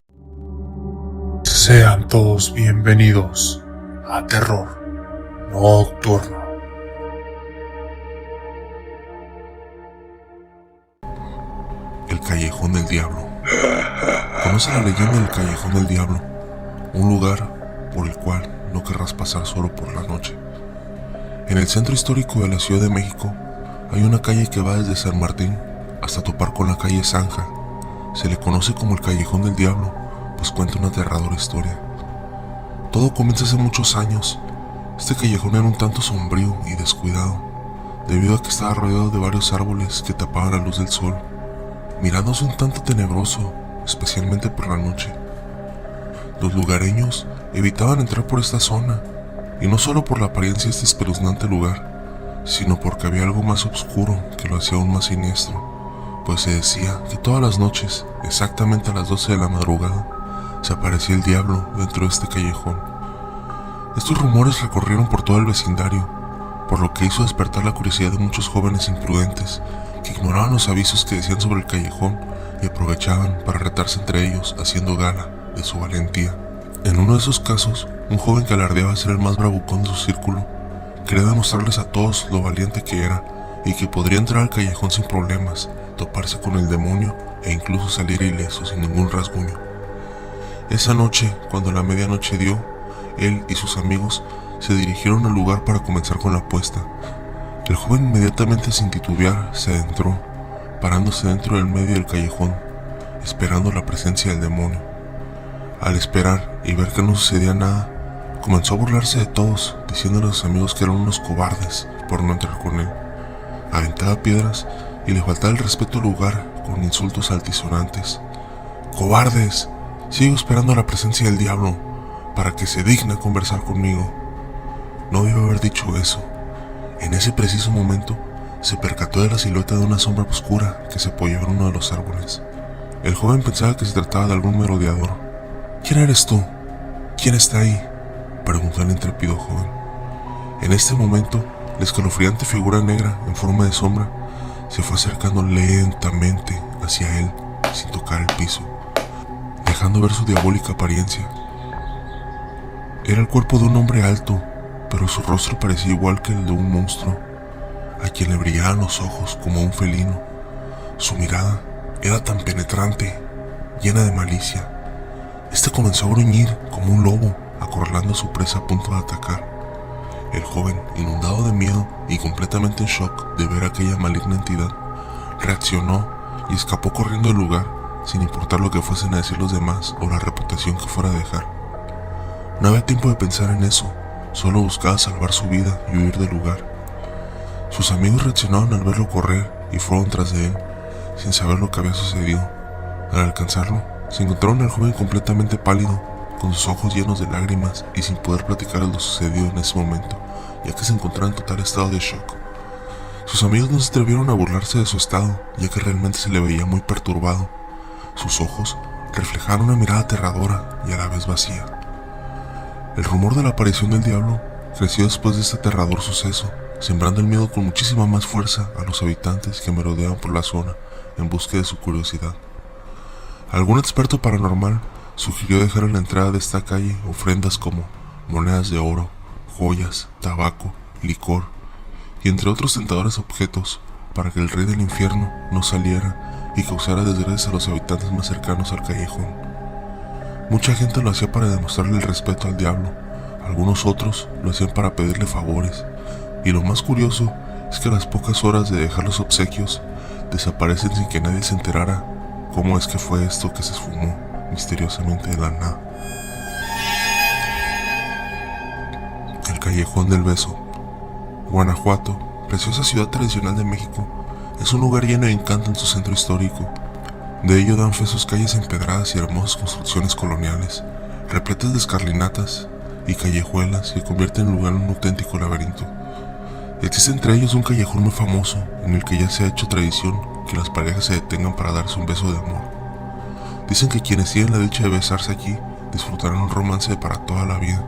Sean todos bienvenidos a Terror Nocturno. El Callejón del Diablo. ¿Conoce la leyenda del Callejón del Diablo? Un lugar por el cual no querrás pasar solo por la noche. En el centro histórico de la Ciudad de México hay una calle que va desde San Martín hasta topar con la calle Zanja. Se le conoce como el Callejón del Diablo, pues cuenta una aterradora historia. Todo comienza hace muchos años. Este callejón era un tanto sombrío y descuidado, debido a que estaba rodeado de varios árboles que tapaban la luz del sol, mirándose un tanto tenebroso, especialmente por la noche. Los lugareños evitaban entrar por esta zona, y no solo por la apariencia de este espeluznante lugar, sino porque había algo más oscuro que lo hacía aún más siniestro, pues se decía que todas las noches, exactamente a las 12 de la madrugada, se aparecía el diablo dentro de este callejón. Estos rumores recorrieron por todo el vecindario, por lo que hizo despertar la curiosidad de muchos jóvenes imprudentes que ignoraban los avisos que decían sobre el callejón y aprovechaban para retarse entre ellos haciendo gala de su valentía. En uno de esos casos, un joven que alardeaba ser el más bravucón de su círculo quería demostrarles a todos lo valiente que era y que podría entrar al callejón sin problemas, toparse con el demonio e incluso salir ileso sin ningún rasguño. Esa noche, cuando la medianoche dio, él y sus amigos se dirigieron al lugar para comenzar con la apuesta. El joven inmediatamente, sin titubear, se adentró, parándose dentro del medio del callejón, esperando la presencia del demonio. Al esperar y ver que no sucedía nada, comenzó a burlarse de todos, diciéndole a sus amigos que eran unos cobardes por no entrar con él. Aventaba piedras y le faltaba el respeto al lugar con insultos altisonantes. ¡Cobardes! Sigo esperando la presencia del diablo para que se digne a conversar conmigo. No debió haber dicho eso. En ese preciso momento se percató de la silueta de una sombra oscura que se apoyaba en uno de los árboles. El joven pensaba que se trataba de algún merodeador. ¿Quién eres tú? ¿Quién está ahí?, preguntó el intrépido joven. En este momento, la escalofriante figura negra en forma de sombra se fue acercando lentamente hacia él sin tocar el piso, dejando ver su diabólica apariencia. Era el cuerpo de un hombre alto, pero su rostro parecía igual que el de un monstruo, a quien le brillaban los ojos como un felino. Su mirada era tan penetrante, llena de malicia. Este comenzó a gruñir como un lobo, acorralando a su presa a punto de atacar. El joven, inundado de miedo y completamente en shock de ver aquella maligna entidad, reaccionó y escapó corriendo del lugar, sin importar lo que fuesen a decir los demás o la reputación que fuera a dejar. No había tiempo de pensar en eso, solo buscaba salvar su vida y huir del lugar. Sus amigos reaccionaron al verlo correr y fueron tras de él, sin saber lo que había sucedido. Al alcanzarlo, se encontraron al joven completamente pálido, con sus ojos llenos de lágrimas y sin poder platicar lo sucedido en ese momento, ya que se encontraba en total estado de shock. Sus amigos no se atrevieron a burlarse de su estado, ya que realmente se le veía muy perturbado. Sus ojos reflejaban una mirada aterradora y a la vez vacía. El rumor de la aparición del diablo creció después de este aterrador suceso, sembrando el miedo con muchísima más fuerza a los habitantes que merodeaban por la zona en busca de su curiosidad. Algún experto paranormal sugirió dejar en la entrada de esta calle ofrendas como monedas de oro, joyas, tabaco, licor y entre otros tentadores objetos para que el rey del infierno no saliera y causara desgracias a los habitantes más cercanos al callejón. Mucha gente lo hacía para demostrarle el respeto al diablo, algunos otros lo hacían para pedirle favores, y lo más curioso es que a las pocas horas de dejar los obsequios desaparecen sin que nadie se enterara cómo es que fue esto que se esfumó misteriosamente de la nada. El Callejón del Beso. Guanajuato, preciosa ciudad tradicional de México, es un lugar lleno de encanto en su centro histórico. De ello dan fe sus calles empedradas y hermosas construcciones coloniales, repletas de escarlinatas y callejuelas que convierten el lugar en un auténtico laberinto. Existe entre ellos un callejón muy famoso en el que ya se ha hecho tradición que las parejas se detengan para darse un beso de amor. Dicen que quienes tienen la dicha de besarse aquí disfrutarán un romance para toda la vida.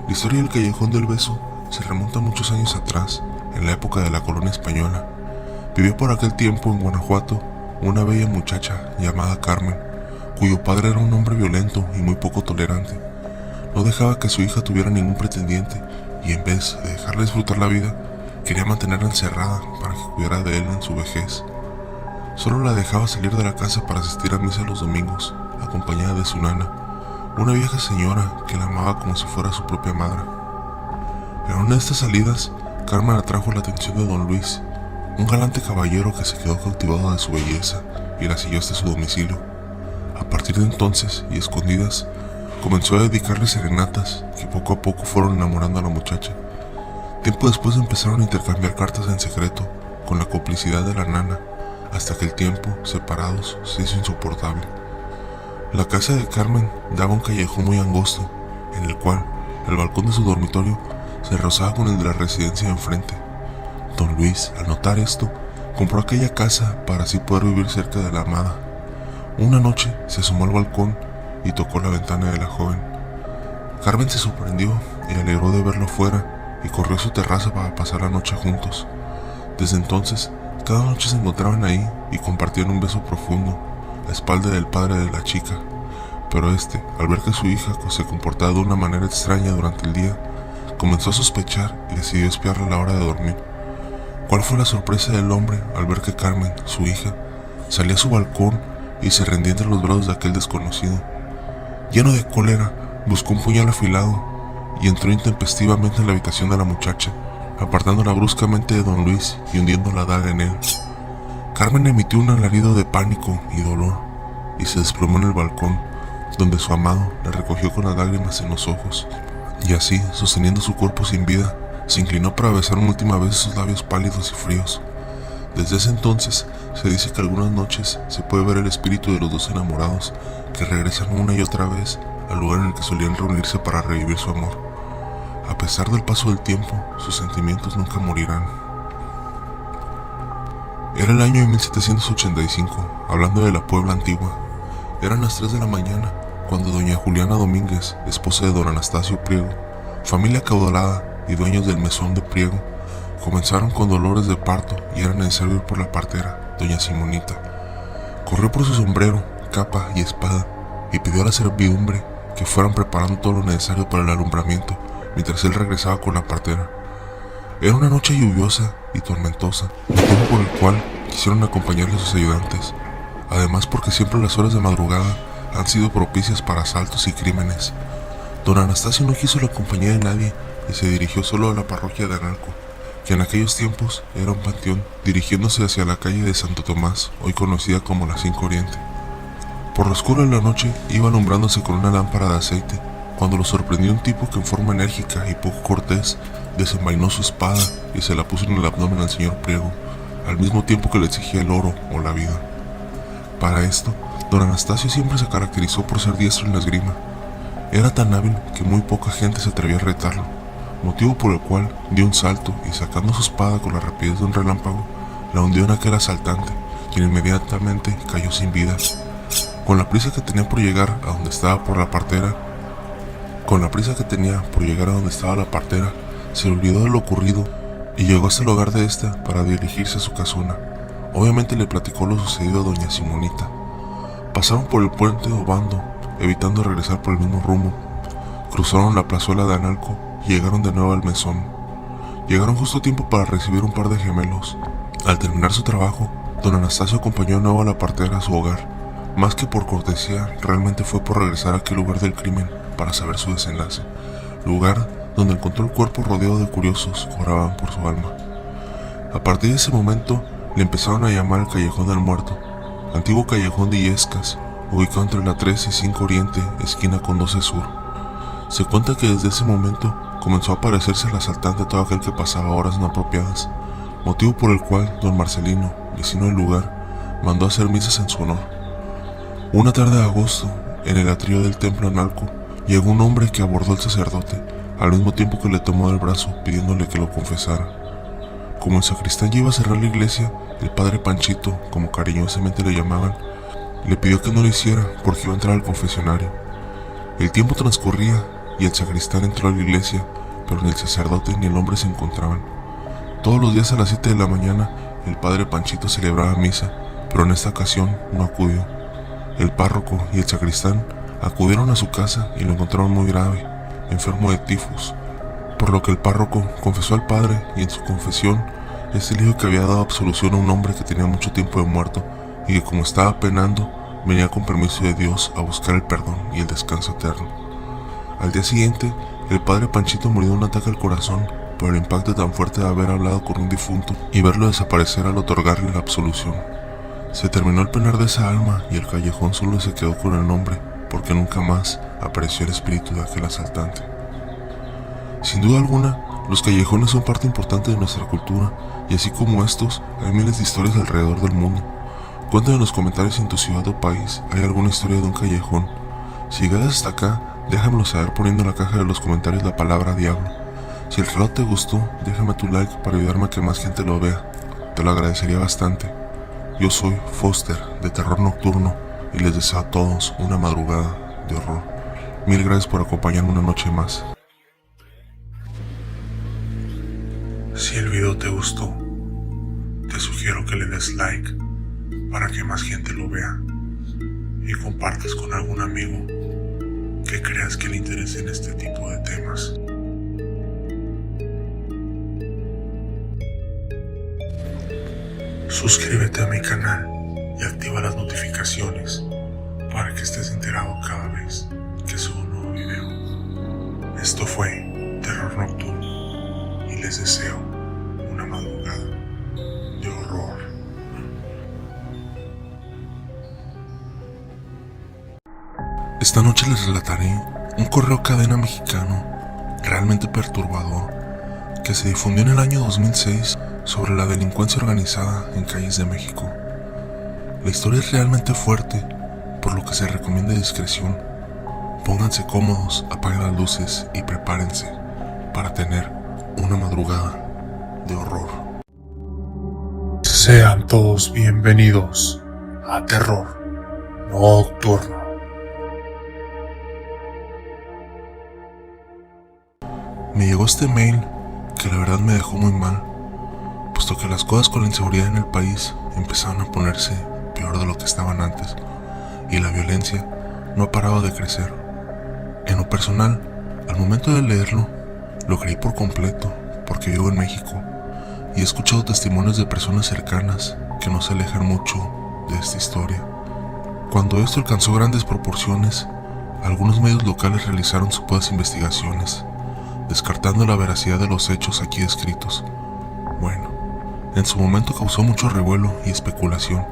La historia del Callejón del Beso se remonta muchos años atrás, en la época de la colonia española. Vivió por aquel tiempo en Guanajuato una bella muchacha llamada Carmen, cuyo padre era un hombre violento y muy poco tolerante. No dejaba que su hija tuviera ningún pretendiente y en vez de dejarle disfrutar la vida, quería mantenerla encerrada para que cuidara de él en su vejez. Solo la dejaba salir de la casa para asistir a misa los domingos, acompañada de su nana, una vieja señora que la amaba como si fuera su propia madre. En una de estas salidas, Carmen atrajo la atención de don Luis, un galante caballero que se quedó cautivado de su belleza y la siguió hasta su domicilio. A partir de entonces, y escondidas, comenzó a dedicarle serenatas que poco a poco fueron enamorando a la muchacha. Tiempo después empezaron a intercambiar cartas en secreto, con la complicidad de la nana, hasta que el tiempo, separados, se hizo insoportable. La casa de Carmen daba un callejón muy angosto, en el cual el balcón de su dormitorio se rozaba con el de la residencia de enfrente. Don Luis, al notar esto, compró aquella casa para así poder vivir cerca de la amada. Una noche se asomó al balcón y tocó la ventana de la joven. Carmen se sorprendió y alegró de verlo fuera y corrió a su terraza para pasar la noche juntos. Desde entonces, cada noche se encontraban ahí y compartían un beso profundo a espalda del padre de la chica, pero este, al ver que su hija se comportaba de una manera extraña durante el día, comenzó a sospechar y decidió espiarla a la hora de dormir. ¿Cuál fue la sorpresa del hombre al ver que Carmen, su hija, salía a su balcón y se rendía entre los brazos de aquel desconocido? Lleno de cólera, buscó un puñal afilado y entró intempestivamente en la habitación de la muchacha, apartándola bruscamente de don Luis y hundiendo la daga en él. Carmen emitió un alarido de pánico y dolor y se desplomó en el balcón, donde su amado la recogió con las lágrimas en los ojos, y así, sosteniendo su cuerpo sin vida, se inclinó para besar una última vez sus labios pálidos y fríos. Desde ese entonces, se dice que algunas noches se puede ver el espíritu de los dos enamorados que regresan una y otra vez al lugar en el que solían reunirse para revivir su amor. A pesar del paso del tiempo, sus sentimientos nunca morirán. Era el año de 1785, hablando de la Puebla antigua. Eran las 3 de la mañana cuando doña Juliana Domínguez, esposa de don Anastasio Priego, familia acaudalada y dueños del mesón de Priego, comenzaron con dolores de parto y era necesario ir por la partera, doña Simonita. Corrió por su sombrero, capa y espada y pidió a la servidumbre que fueran preparando todo lo necesario para el alumbramiento mientras él regresaba con la partera. Era una noche lluviosa y tormentosa, motivo por el cual quisieron acompañarle a sus ayudantes, además porque siempre las horas de madrugada han sido propicias para asaltos y crímenes. Don Anastasio no quiso la compañía de nadie y se dirigió solo a la parroquia de Analco, que en aquellos tiempos era un panteón, dirigiéndose hacia la calle de Santo Tomás, hoy conocida como la 5 Oriente. Por lo oscuro de la noche iba alumbrándose con una lámpara de aceite, cuando lo sorprendió un tipo que en forma enérgica y poco cortés desenvainó su espada y se la puso en el abdomen al señor Priego, al mismo tiempo que le exigía el oro o la vida. Para esto, don Anastasio siempre se caracterizó por ser diestro en la esgrima. Era tan hábil que muy poca gente se atrevía a retarlo, motivo por el cual dio un salto y sacando su espada con la rapidez de un relámpago, la hundió en aquel asaltante, quien inmediatamente cayó sin vida. Con la prisa que tenía por llegar a donde estaba la partera, se olvidó de lo ocurrido y llegó hasta el hogar de esta para dirigirse a su casona. Obviamente le platicó lo sucedido a doña Simonita. Pasaron por el puente Obando, evitando regresar por el mismo rumbo. Cruzaron la plazuela de Analco y llegaron de nuevo al mesón. Llegaron justo a tiempo para recibir un par de gemelos. Al terminar su trabajo, don Anastasio acompañó de nuevo a la partera a su hogar. Más que por cortesía, realmente fue por regresar a aquel lugar del crimen para saber su desenlace. Lugar donde encontró el cuerpo rodeado de curiosos que oraban por su alma. A partir de ese momento, le empezaron a llamar el Callejón del Muerto, antiguo callejón de Illescas, ubicado entre la 13 y 5 Oriente, esquina con 12 Sur. Se cuenta que desde ese momento comenzó a aparecerse el asaltante a todo aquel que pasaba horas no apropiadas, motivo por el cual don Marcelino, vecino del lugar, mandó hacer misas en su honor. Una tarde de agosto, en el atrio del templo Analco, llegó un hombre que abordó al sacerdote, al mismo tiempo que le tomó del brazo pidiéndole que lo confesara. Como el sacristán ya iba a cerrar la iglesia, el padre Panchito, como cariñosamente le llamaban, le pidió que no lo hiciera porque iba a entrar al confesionario. El tiempo transcurría y el sacristán entró a la iglesia, pero ni el sacerdote ni el hombre se encontraban. Todos los días a las 7 de la mañana el padre Panchito celebraba misa, pero en esta ocasión no acudió. El párroco y el sacristán acudieron a su casa y lo encontraron muy grave, enfermo de tifus, por lo que el párroco confesó al padre y en su confesión este le dijo que había dado absolución a un hombre que tenía mucho tiempo de muerto y que como estaba penando venía con permiso de Dios a buscar el perdón y el descanso eterno. Al día siguiente, el padre Panchito murió de un ataque al corazón por el impacto tan fuerte de haber hablado con un difunto y verlo desaparecer al otorgarle la absolución. Se terminó el penar de esa alma y el callejón solo se quedó con el nombre porque nunca más apareció el espíritu de aquel asaltante. Sin duda alguna, los callejones son parte importante de nuestra cultura y así como estos, hay miles de historias alrededor del mundo. Cuéntame en los comentarios si en tu ciudad o país hay alguna historia de un callejón. Si llegas hasta acá, déjamelo saber poniendo en la caja de los comentarios la palabra diablo. Si el relato te gustó, déjame tu like para ayudarme a que más gente lo vea. Te lo agradecería bastante. Yo soy Foster de Terror Nocturno y les deseo a todos una madrugada de horror. Mil gracias por acompañarme una noche más. Si el video te gustó, te sugiero que le des like para que más gente lo vea y compartas con algún amigo que creas que le interesen este tipo de temas. Suscríbete a mi canal y activa las notificaciones para que estés enterado cada vez que subo un nuevo video. Esto fue Terror Nocturno y les deseo una madrugada de horror. Esta noche les relataré un correo cadena mexicano realmente perturbador que se difundió en el año 2006 sobre la delincuencia organizada en calles de México. La historia es realmente fuerte, por lo que se recomienda discreción. Pónganse cómodos, apaguen las luces y prepárense para tener una madrugada de horror. Sean todos bienvenidos a Terror Nocturno. Me llegó este mail que la verdad me dejó muy mal, puesto que las cosas con la inseguridad en el país empezaron a ponerse peor de lo que estaban antes y la violencia no ha parado de crecer. En lo personal, al momento de leerlo, lo creí por completo porque vivo en México y he escuchado testimonios de personas cercanas que no se alejan mucho de esta historia. Cuando esto alcanzó grandes proporciones, algunos medios locales realizaron supuestas investigaciones, descartando la veracidad de los hechos aquí descritos. Bueno, en su momento causó mucho revuelo y especulación,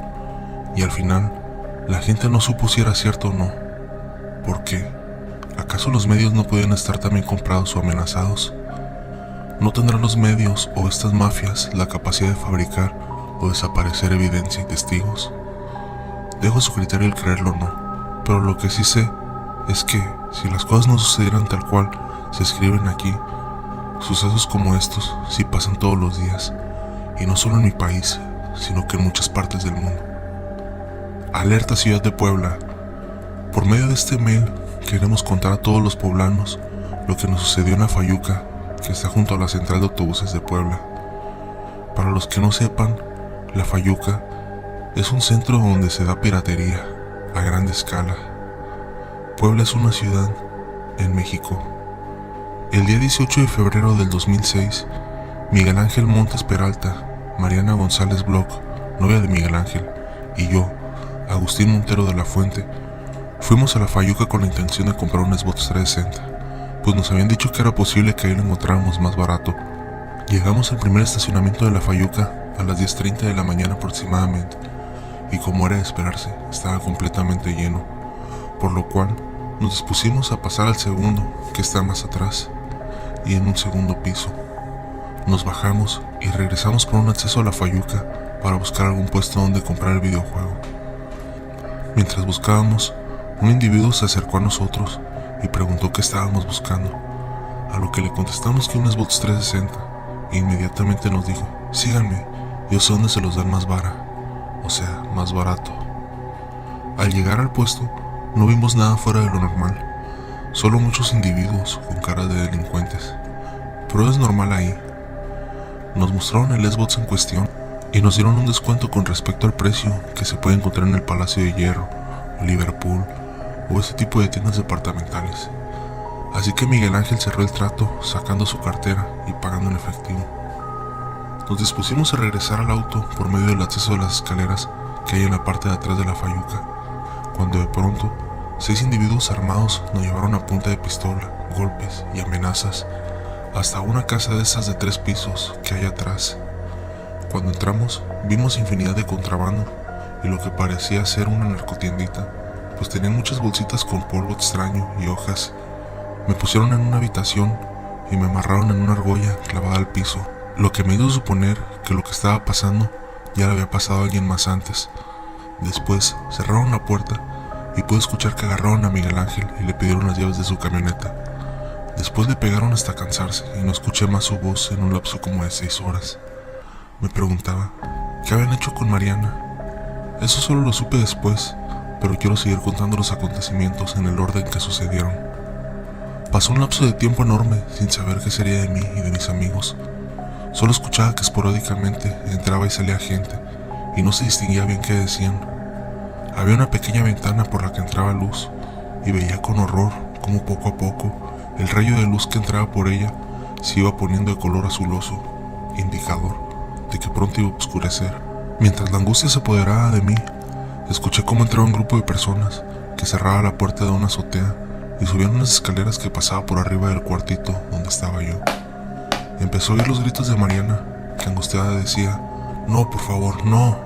y al final, la gente no supo si era cierto o no. ¿Por qué? ¿Acaso los medios no podían estar también comprados o amenazados? ¿No tendrán los medios o estas mafias la capacidad de fabricar o desaparecer evidencia y testigos? Dejo a su criterio el creerlo o no, pero lo que sí sé es que si las cosas no sucedieran tal cual se escriben aquí, sucesos como estos sí pasan todos los días, y no solo en mi país, sino que en muchas partes del mundo. Alerta Ciudad de Puebla. Por medio de este mail queremos contar a todos los poblanos lo que nos sucedió en La Fayuca, que está junto a la central de autobuses de Puebla. Para los que no sepan, La Fayuca es un centro donde se da piratería a gran escala. Puebla es una ciudad en México. El día 18 de febrero del 2006, Miguel Ángel Montes Peralta, Mariana González Bloch, novia de Miguel Ángel, y yo, Agustín Montero de la Fuente, fuimos a La Fayuca con la intención de comprar un Xbox 360, pues nos habían dicho que era posible que ahí lo encontráramos más barato. Llegamos al primer estacionamiento de La Fayuca a las 10:30 de la mañana aproximadamente, y como era de esperarse, estaba completamente lleno, por lo cual nos dispusimos a pasar al segundo, que está más atrás, y en un segundo piso. Nos bajamos y regresamos por un acceso a La Fayuca para buscar algún puesto donde comprar el videojuego. Mientras buscábamos, un individuo se acercó a nosotros y preguntó qué estábamos buscando, a lo que le contestamos que un Xbox 360, e inmediatamente nos dijo: síganme, yo sé dónde se los dan más más barato. Al llegar al puesto, no vimos nada fuera de lo normal, solo muchos individuos con cara de delincuentes, pero es normal ahí. Nos mostraron el Xbox en cuestión y nos dieron un descuento con respecto al precio que se puede encontrar en el Palacio de Hierro, Liverpool o ese tipo de tiendas departamentales. Así que Miguel Ángel cerró el trato sacando su cartera y pagando en efectivo. Nos dispusimos a regresar al auto por medio del acceso de las escaleras que hay en la parte de atrás de La Fayuca, cuando de pronto 6 individuos armados nos llevaron a punta de pistola, golpes y amenazas hasta una casa de esas de 3 pisos que hay atrás. Cuando entramos, vimos infinidad de contrabando y lo que parecía ser una narcotiendita, pues tenían muchas bolsitas con polvo extraño y hojas. Me pusieron en una habitación y me amarraron en una argolla clavada al piso, lo que me hizo suponer que lo que estaba pasando ya le había pasado a alguien más antes. Después cerraron la puerta y pude escuchar que agarraron a Miguel Ángel y le pidieron las llaves de su camioneta. Después le pegaron hasta cansarse y no escuché más su voz en un lapso como de 6 horas. Me preguntaba qué habían hecho con Mariana. Eso solo lo supe después, pero quiero seguir contando los acontecimientos en el orden que sucedieron. Pasó un lapso de tiempo enorme sin saber qué sería de mí y de mis amigos. Solo escuchaba que esporádicamente entraba y salía gente y no se distinguía bien qué decían. Había una pequeña ventana por la que entraba luz y veía con horror cómo poco a poco el rayo de luz que entraba por ella se iba poniendo de color azuloso, indicador de que pronto iba a oscurecer. Mientras la angustia se apoderaba de mí, escuché cómo entraba un grupo de personas que cerraba la puerta de una azotea y subían unas escaleras que pasaba por arriba del cuartito donde estaba yo. Empezó a oír los gritos de Mariana, que angustiada decía: no, por favor, no,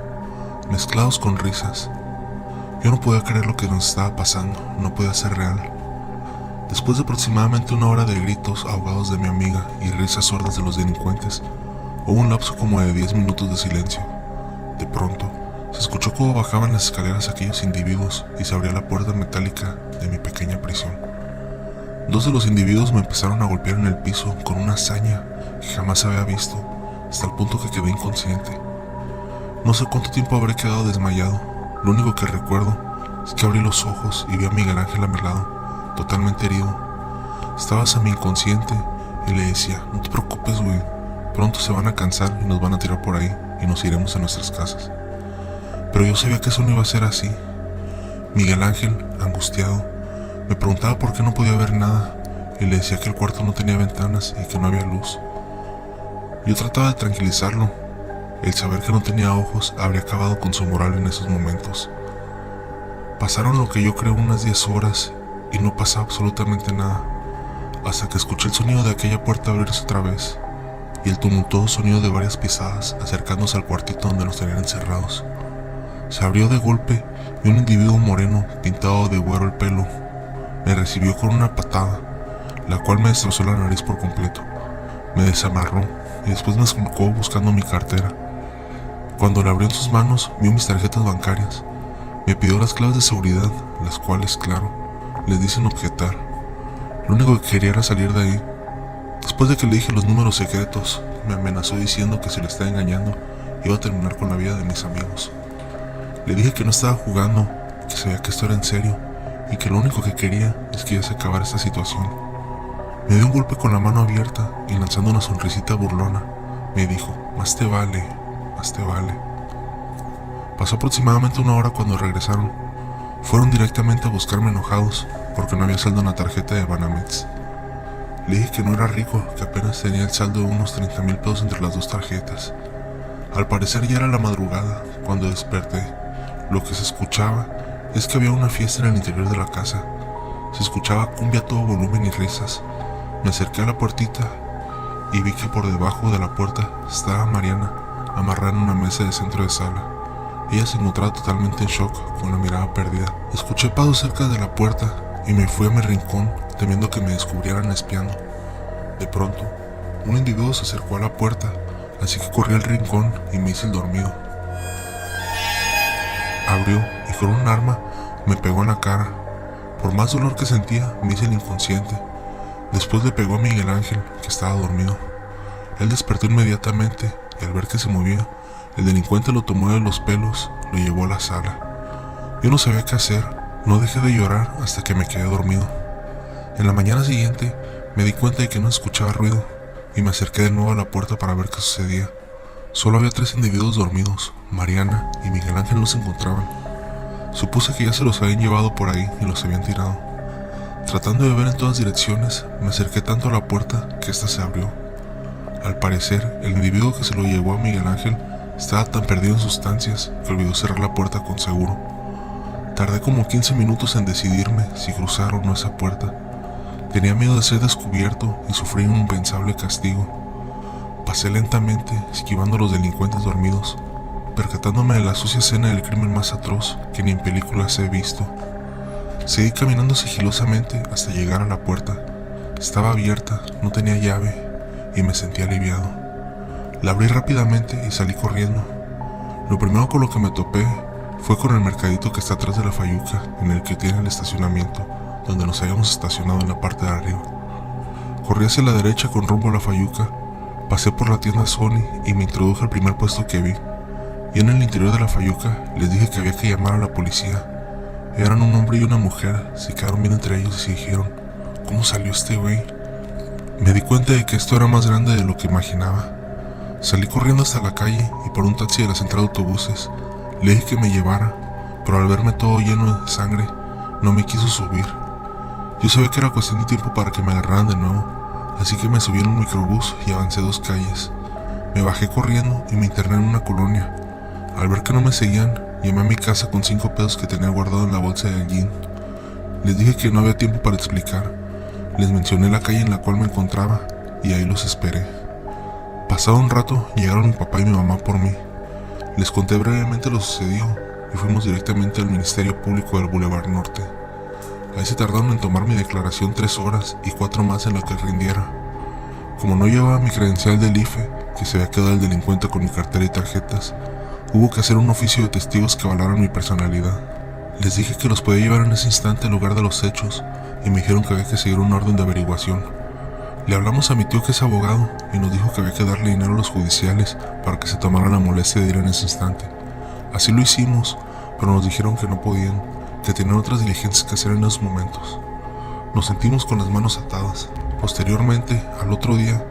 mezclados con risas. Yo no podía creer lo que nos estaba pasando, no podía ser real. Después de aproximadamente 1 hora de gritos ahogados de mi amiga y risas sordas de los delincuentes, hubo un lapso como de 10 minutos de silencio. De pronto, se escuchó cómo bajaban las escaleras aquellos individuos y se abría la puerta metálica de mi pequeña prisión. 2 de los individuos me empezaron a golpear en el piso con una hazaña que jamás había visto, hasta el punto que quedé inconsciente. No sé cuánto tiempo habré quedado desmayado. Lo único que recuerdo es que abrí los ojos y vi a Miguel Ángel a mi lado, totalmente herido. Estaba semi-inconsciente y le decía: no te preocupes, güey, pronto se van a cansar y nos van a tirar por ahí y nos iremos a nuestras casas. Pero yo sabía que eso no iba a ser así. Miguel Ángel, angustiado, me preguntaba por qué no podía ver nada y le decía que el cuarto no tenía ventanas y que no había luz. Yo trataba de tranquilizarlo. El saber que no tenía ojos habría acabado con su moral en esos momentos. Pasaron lo que yo creo unas 10 horas y no pasaba absolutamente nada, hasta que escuché el sonido de aquella puerta abrirse otra vez y el tumultuoso sonido de varias pisadas acercándose al cuartito donde nos tenían encerrados. Se abrió de golpe y un individuo moreno, pintado de güero el pelo, me recibió con una patada, la cual me destrozó la nariz por completo. Me desamarró y después me esculcó buscando mi cartera. Cuando la abrió en sus manos, vio mis tarjetas bancarias. Me pidió las claves de seguridad, las cuales, claro, les di sin objetar. Lo único que quería era salir de ahí. Después de que le dije los números secretos, me amenazó diciendo que si le estaba engañando, iba a terminar con la vida de mis amigos. Le dije que no estaba jugando, que sabía que esto era en serio y que lo único que quería es que ya se acabara esta situación. Me dio un golpe con la mano abierta y lanzando una sonrisita burlona, me dijo: más te vale, más te vale. Pasó aproximadamente una hora cuando regresaron. Fueron directamente a buscarme enojados porque no había saldo en la tarjeta de Banamex. Le dije que no era rico, que apenas tenía el saldo de unos 30,000 pesos entre las dos tarjetas. Al parecer ya era la madrugada cuando desperté. Lo que se escuchaba es que había una fiesta en el interior de la casa. Se escuchaba cumbia a todo volumen y risas. Me acerqué a la puertita y vi que por debajo de la puerta estaba Mariana, amarrada en una mesa de centro de sala. Ella se encontraba totalmente en shock, con la mirada perdida. Escuché pasos cerca de la puerta y me fui a mi rincón, temiendo que me descubrieran espiando. De pronto, un individuo se acercó a la puerta, así que corrí al rincón y me hice el dormido. Abrió y con un arma me pegó en la cara. Por más dolor que sentía, me hice el inconsciente. Después le pegó a Miguel Ángel, que estaba dormido. Él despertó inmediatamente y al ver que se movía, el delincuente lo tomó de los pelos, lo llevó a la sala. Yo no sabía qué hacer, no dejé de llorar hasta que me quedé dormido. En la mañana siguiente me di cuenta de que no escuchaba ruido y me acerqué de nuevo a la puerta para ver qué sucedía. Solo había 3 individuos dormidos. Mariana y Miguel Ángel no se encontraban. Supuse que ya se los habían llevado por ahí y los habían tirado. Tratando de ver en todas direcciones, me acerqué tanto a la puerta que ésta se abrió. Al parecer, el individuo que se lo llevó a Miguel Ángel estaba tan perdido en sustancias que olvidó cerrar la puerta con seguro. Tardé como 15 minutos en decidirme si cruzar o no esa puerta. Tenía miedo de ser descubierto y sufrir un impensable castigo. Pasé lentamente, esquivando a los delincuentes dormidos, percatándome de la sucia escena del crimen más atroz que ni en películas he visto. Seguí caminando sigilosamente hasta llegar a la puerta. Estaba abierta, no tenía llave y me sentí aliviado. La abrí rápidamente y salí corriendo. Lo primero con lo que me topé fue con el mercadito que está atrás de la Fayuca, en el que tiene el estacionamiento, donde nos habíamos estacionado en la parte de arriba. Corrí hacia la derecha con rumbo a la Fayuca, pasé por la tienda Sony y me introduje al primer puesto que vi. Y en el interior de la Fayuca les dije que había que llamar a la policía. Eran un hombre y una mujer, se quedaron bien entre ellos y se dijeron: ¿cómo salió este güey? Me di cuenta de que esto era más grande de lo que imaginaba. Salí corriendo hasta la calle y por un taxi de la central de autobuses. Le dije que me llevara, pero al verme todo lleno de sangre, no me quiso subir. Yo sabía que era cuestión de tiempo para que me agarraran de nuevo, así que me subí en un microbús y avancé 2 calles. Me bajé corriendo y me interné en una colonia. Al ver que no me seguían, llamé a mi casa con 5 pesos que tenía guardado en la bolsa del jean. Les dije que no había tiempo para explicar. Les mencioné la calle en la cual me encontraba y ahí los esperé. Pasado un rato, llegaron mi papá y mi mamá por mí. Les conté brevemente lo sucedido y fuimos directamente al Ministerio Público del Boulevard Norte. Ahí se tardaron en tomar mi declaración 3 horas y 4 más en la que rindiera. Como no llevaba mi credencial del IFE, que se había quedado el delincuente con mi cartera y tarjetas, hubo que hacer un oficio de testigos que avalaran mi personalidad. Les dije que los podía llevar en ese instante al lugar de los hechos y me dijeron que había que seguir una orden de averiguación. Le hablamos a mi tío que es abogado y nos dijo que había que darle dinero a los judiciales para que se tomaran la molestia de ir en ese instante. Así lo hicimos, pero nos dijeron que no podían, que tenían otras diligencias que hacer en esos momentos. Nos sentimos con las manos atadas. Posteriormente, al otro día,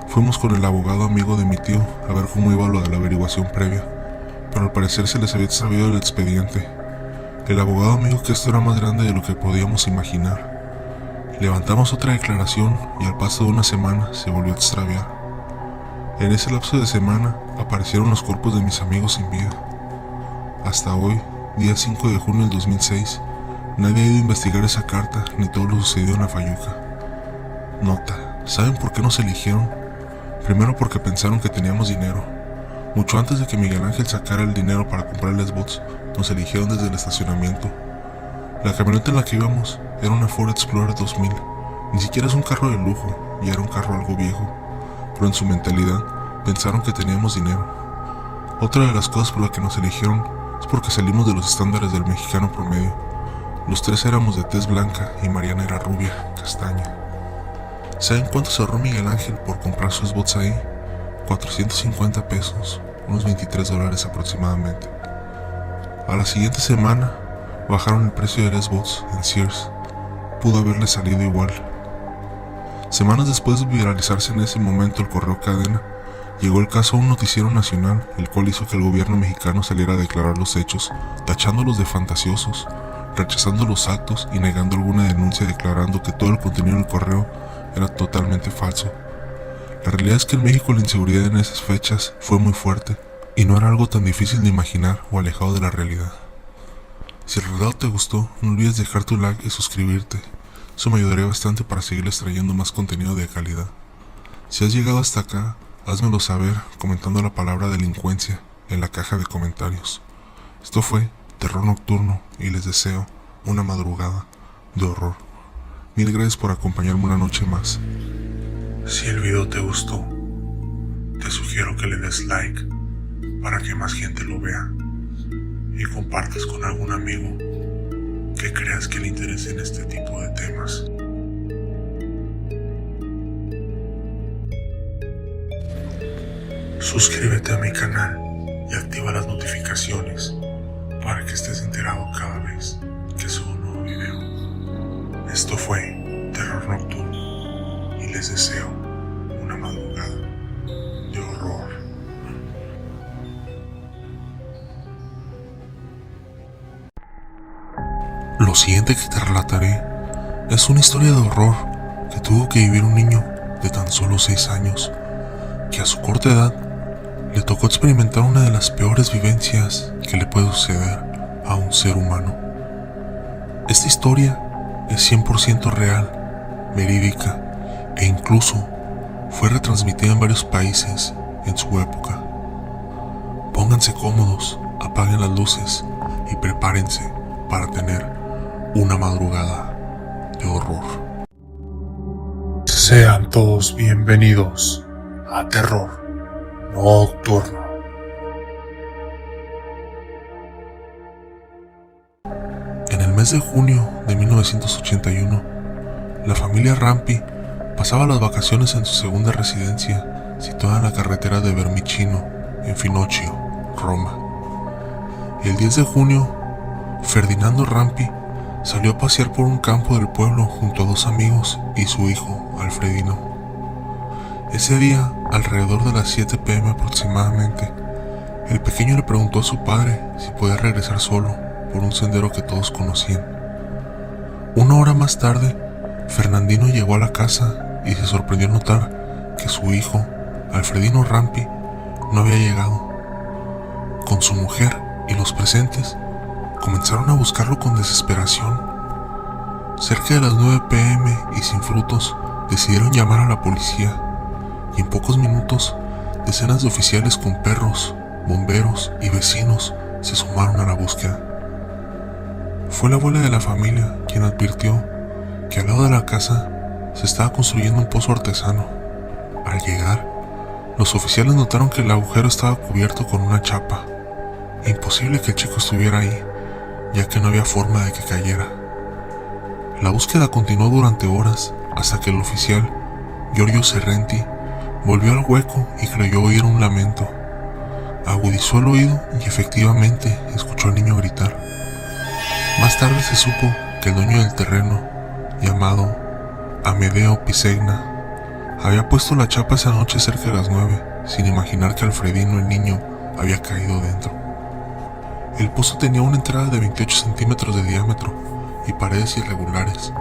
fuimos con el abogado amigo de mi tío a ver cómo iba lo de la averiguación previa, pero al parecer se les había extraviado el expediente. El abogado me dijo que esto era más grande de lo que podíamos imaginar. Levantamos otra declaración y al paso de una semana se volvió a extraviar. En ese lapso de semana aparecieron los cuerpos de mis amigos sin vida. Hasta hoy, día 5 de junio del 2006, nadie ha ido a investigar esa carta ni todo lo sucedido en la Fayuca. Nota, ¿saben por qué nos eligieron? Primero porque pensaron que teníamos dinero. Mucho antes de que Miguel Ángel sacara el dinero para comprar el Xbox, nos eligieron desde el estacionamiento. La camioneta en la que íbamos era una Ford Explorer 2000. Ni siquiera es un carro de lujo, y era un carro algo viejo, pero en su mentalidad pensaron que teníamos dinero. Otra de las cosas por las que nos eligieron es porque salimos de los estándares del mexicano promedio. Los tres éramos de tez blanca y Mariana era rubia, castaña. ¿Saben cuánto se ahorró Miguel Ángel por comprar sus bots ahí? 450 pesos, unos $23 aproximadamente. A la siguiente semana bajaron el precio del Xbox en Sears. Pudo haberle salido igual. Semanas después de viralizarse en ese momento el correo cadena, llegó el caso a un noticiero nacional, el cual hizo que el gobierno mexicano saliera a declarar los hechos, tachándolos de fantasiosos, rechazando los actos y negando alguna denuncia, declarando que todo el contenido del correo era totalmente falso. La realidad es que en México la inseguridad en esas fechas fue muy fuerte y no era algo tan difícil de imaginar o alejado de la realidad. Si el relato te gustó, no olvides dejar tu like y suscribirte. Eso me ayudaría bastante para seguirles trayendo más contenido de calidad. Si has llegado hasta acá, házmelo saber comentando la palabra delincuencia en la caja de comentarios. Esto fue Terror Nocturno y les deseo una madrugada de horror. Mil gracias por acompañarme una noche más. Si el video te gustó, te sugiero que le des like para que más gente lo vea y compartas con algún amigo que creas que le interesen este tipo de temas. Suscríbete a mi canal y activa las notificaciones para que estés enterado cada vez que subo un nuevo video. Esto fue Terror Nocturno y les deseo una madrugada de horror. Lo siguiente que te relataré es una historia de horror que tuvo que vivir un niño de tan solo 6 años, que a su corta edad le tocó experimentar una de las peores vivencias que le puede suceder a un ser humano. Esta historia es 100% real, verídica e incluso fue retransmitida en varios países en su época. Pónganse cómodos, apaguen las luces y prepárense para tener una madrugada de horror. Sean todos bienvenidos a Terror Nocturno. En el mes de junio de 1981, la familia Rampi pasaba las vacaciones en su segunda residencia, situada en la carretera de Vermicino, en Finocchio, Roma. El 10 de junio, Ferdinando Rampi salió a pasear por un campo del pueblo junto a 2 amigos y su hijo, Alfredino. Ese día, alrededor de las 7 p.m. aproximadamente, el pequeño le preguntó a su padre si podía regresar solo por un sendero que todos conocían. Una hora más tarde, Fernandino llegó a la casa y se sorprendió al notar que su hijo, Alfredino Rampi, no había llegado. Con su mujer y los presentes, comenzaron a buscarlo con desesperación. Cerca de las 9 p.m. y sin frutos, decidieron llamar a la policía, y en pocos minutos, decenas de oficiales con perros, bomberos y vecinos se sumaron a la búsqueda. Fue la abuela de la familia quien advirtió que al lado de la casa se estaba construyendo un pozo artesano. Al llegar, los oficiales notaron que el agujero estaba cubierto con una chapa. Imposible que el chico estuviera ahí, ya que no había forma de que cayera. La búsqueda continuó durante horas hasta que el oficial Giorgio Serrenti, volvió al hueco y creyó oír un lamento. Agudizó el oído y efectivamente escuchó al niño gritar. Más tarde se supo que el dueño del terreno, llamado Amedeo Pisegna, había puesto la chapa esa noche cerca de las 9, sin imaginar que Alfredino, el niño, había caído dentro. El pozo tenía una entrada de 28 centímetros de diámetro y paredes irregulares.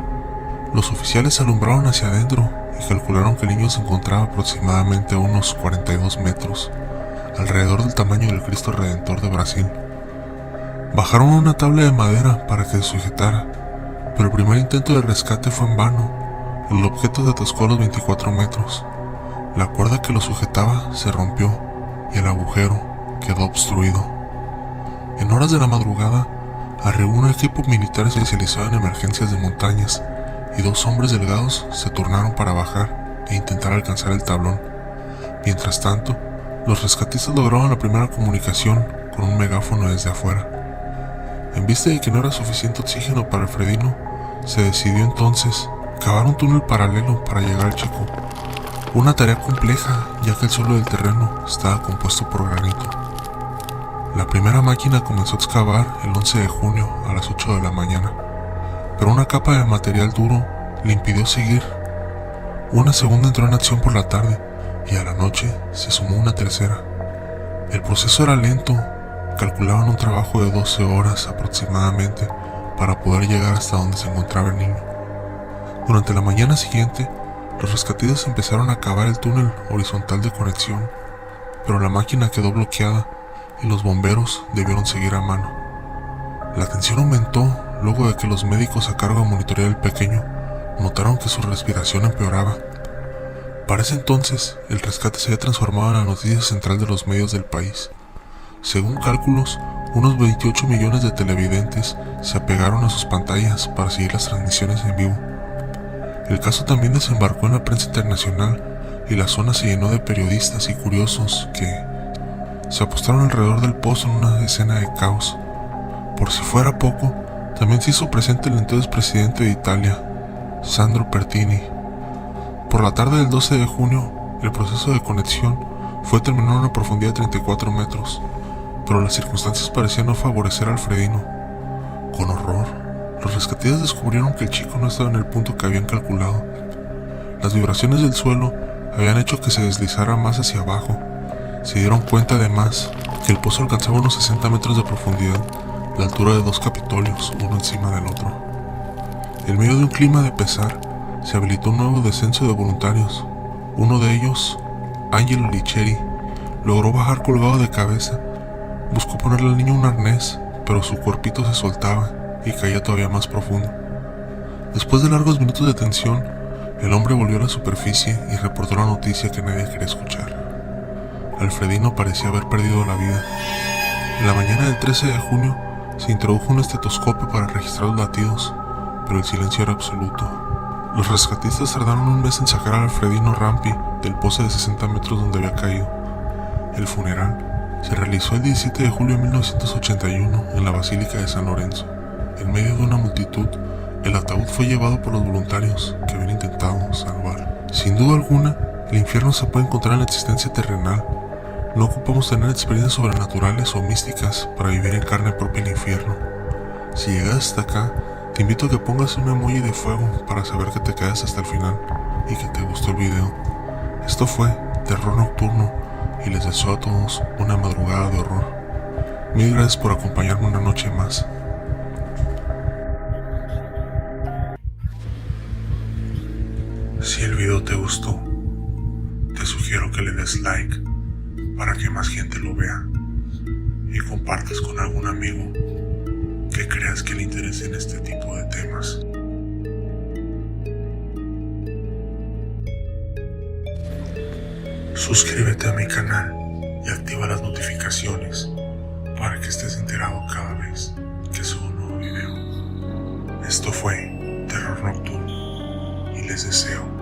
Los oficiales alumbraron hacia adentro y calcularon que el niño se encontraba aproximadamente a unos 42 metros, alrededor del tamaño del Cristo Redentor de Brasil. Bajaron una tabla de madera para que se sujetara, pero el primer intento de rescate fue en vano. El objeto se atascó a los 24 metros. La cuerda que lo sujetaba se rompió y el agujero quedó obstruido. En horas de la madrugada, arribó un equipo militar especializado en emergencias de montañas y 2 hombres delgados se turnaron para bajar e intentar alcanzar el tablón. Mientras tanto, los rescatistas lograron la primera comunicación con un megáfono desde afuera. En vista de que no era suficiente oxígeno para Alfredino, se decidió entonces cavar un túnel paralelo para llegar al chico. Una tarea compleja, ya que el suelo del terreno estaba compuesto por granito. La primera máquina comenzó a excavar el 11 de junio a las 8 de la mañana, pero una capa de material duro le impidió seguir. Una segunda entró en acción por la tarde y a la noche se sumó una tercera. El proceso era lento, calculaban un trabajo de 12 horas aproximadamente para poder llegar hasta donde se encontraba el niño. Durante la mañana siguiente, los rescatistas empezaron a cavar el túnel horizontal de conexión, pero la máquina quedó bloqueada y los bomberos debieron seguir a mano. La tensión aumentó luego de que los médicos a cargo de monitorear al pequeño notaron que su respiración empeoraba. Para ese entonces, el rescate se había transformado en la noticia central de los medios del país. Según cálculos, unos 28 millones de televidentes se apegaron a sus pantallas para seguir las transmisiones en vivo. El caso también desembarcó en la prensa internacional y la zona se llenó de periodistas y curiosos que se apostaron alrededor del pozo en una escena de caos. Por si fuera poco, también se hizo presente el entonces presidente de Italia, Sandro Pertini. Por la tarde del 12 de junio, el proceso de conexión fue terminado a una profundidad de 34 metros, pero las circunstancias parecían no favorecer a Alfredino. Con horror, los rescatistas descubrieron que el chico no estaba en el punto que habían calculado. Las vibraciones del suelo habían hecho que se deslizara más hacia abajo. Se dieron cuenta además que el pozo alcanzaba unos 60 metros de profundidad, la altura de 2 capitolios, uno encima del otro. En medio de un clima de pesar, se habilitó un nuevo descenso de voluntarios. Uno de ellos, Angelo Licheri, logró bajar colgado de cabeza. Buscó ponerle al niño un arnés, pero su cuerpito se soltaba y caía todavía más profundo. Después de largos minutos de tensión, el hombre volvió a la superficie y reportó la noticia que nadie quería escuchar. Alfredino parecía haber perdido la vida. En la mañana del 13 de junio se introdujo un estetoscopio para registrar los latidos, pero el silencio era absoluto. Los rescatistas tardaron un mes en sacar a Alfredino Rampi del pozo de 60 metros donde había caído. El funeral se realizó el 17 de julio de 1981 en la Basílica de San Lorenzo. En medio de una multitud, el ataúd fue llevado por los voluntarios que habían intentado salvar. Sin duda alguna, el infierno se puede encontrar en la existencia terrenal. No ocupamos tener experiencias sobrenaturales o místicas para vivir en carne propia el infierno. Si llegas hasta acá, te invito a que pongas un emoji de fuego para saber que te quedas hasta el final y que te gustó el video. Esto fue Terror Nocturno y les deseo a todos una madrugada de horror. Mil gracias por acompañarme una noche más. Si el video te gustó, te sugiero que le des like para que más gente lo vea y compartas con algún amigo que creas que le interesen este tipo de temas. Suscríbete a mi canal y activa las notificaciones para que estés enterado cada vez que subo un nuevo video. Esto fue Terror Nocturno y les deseo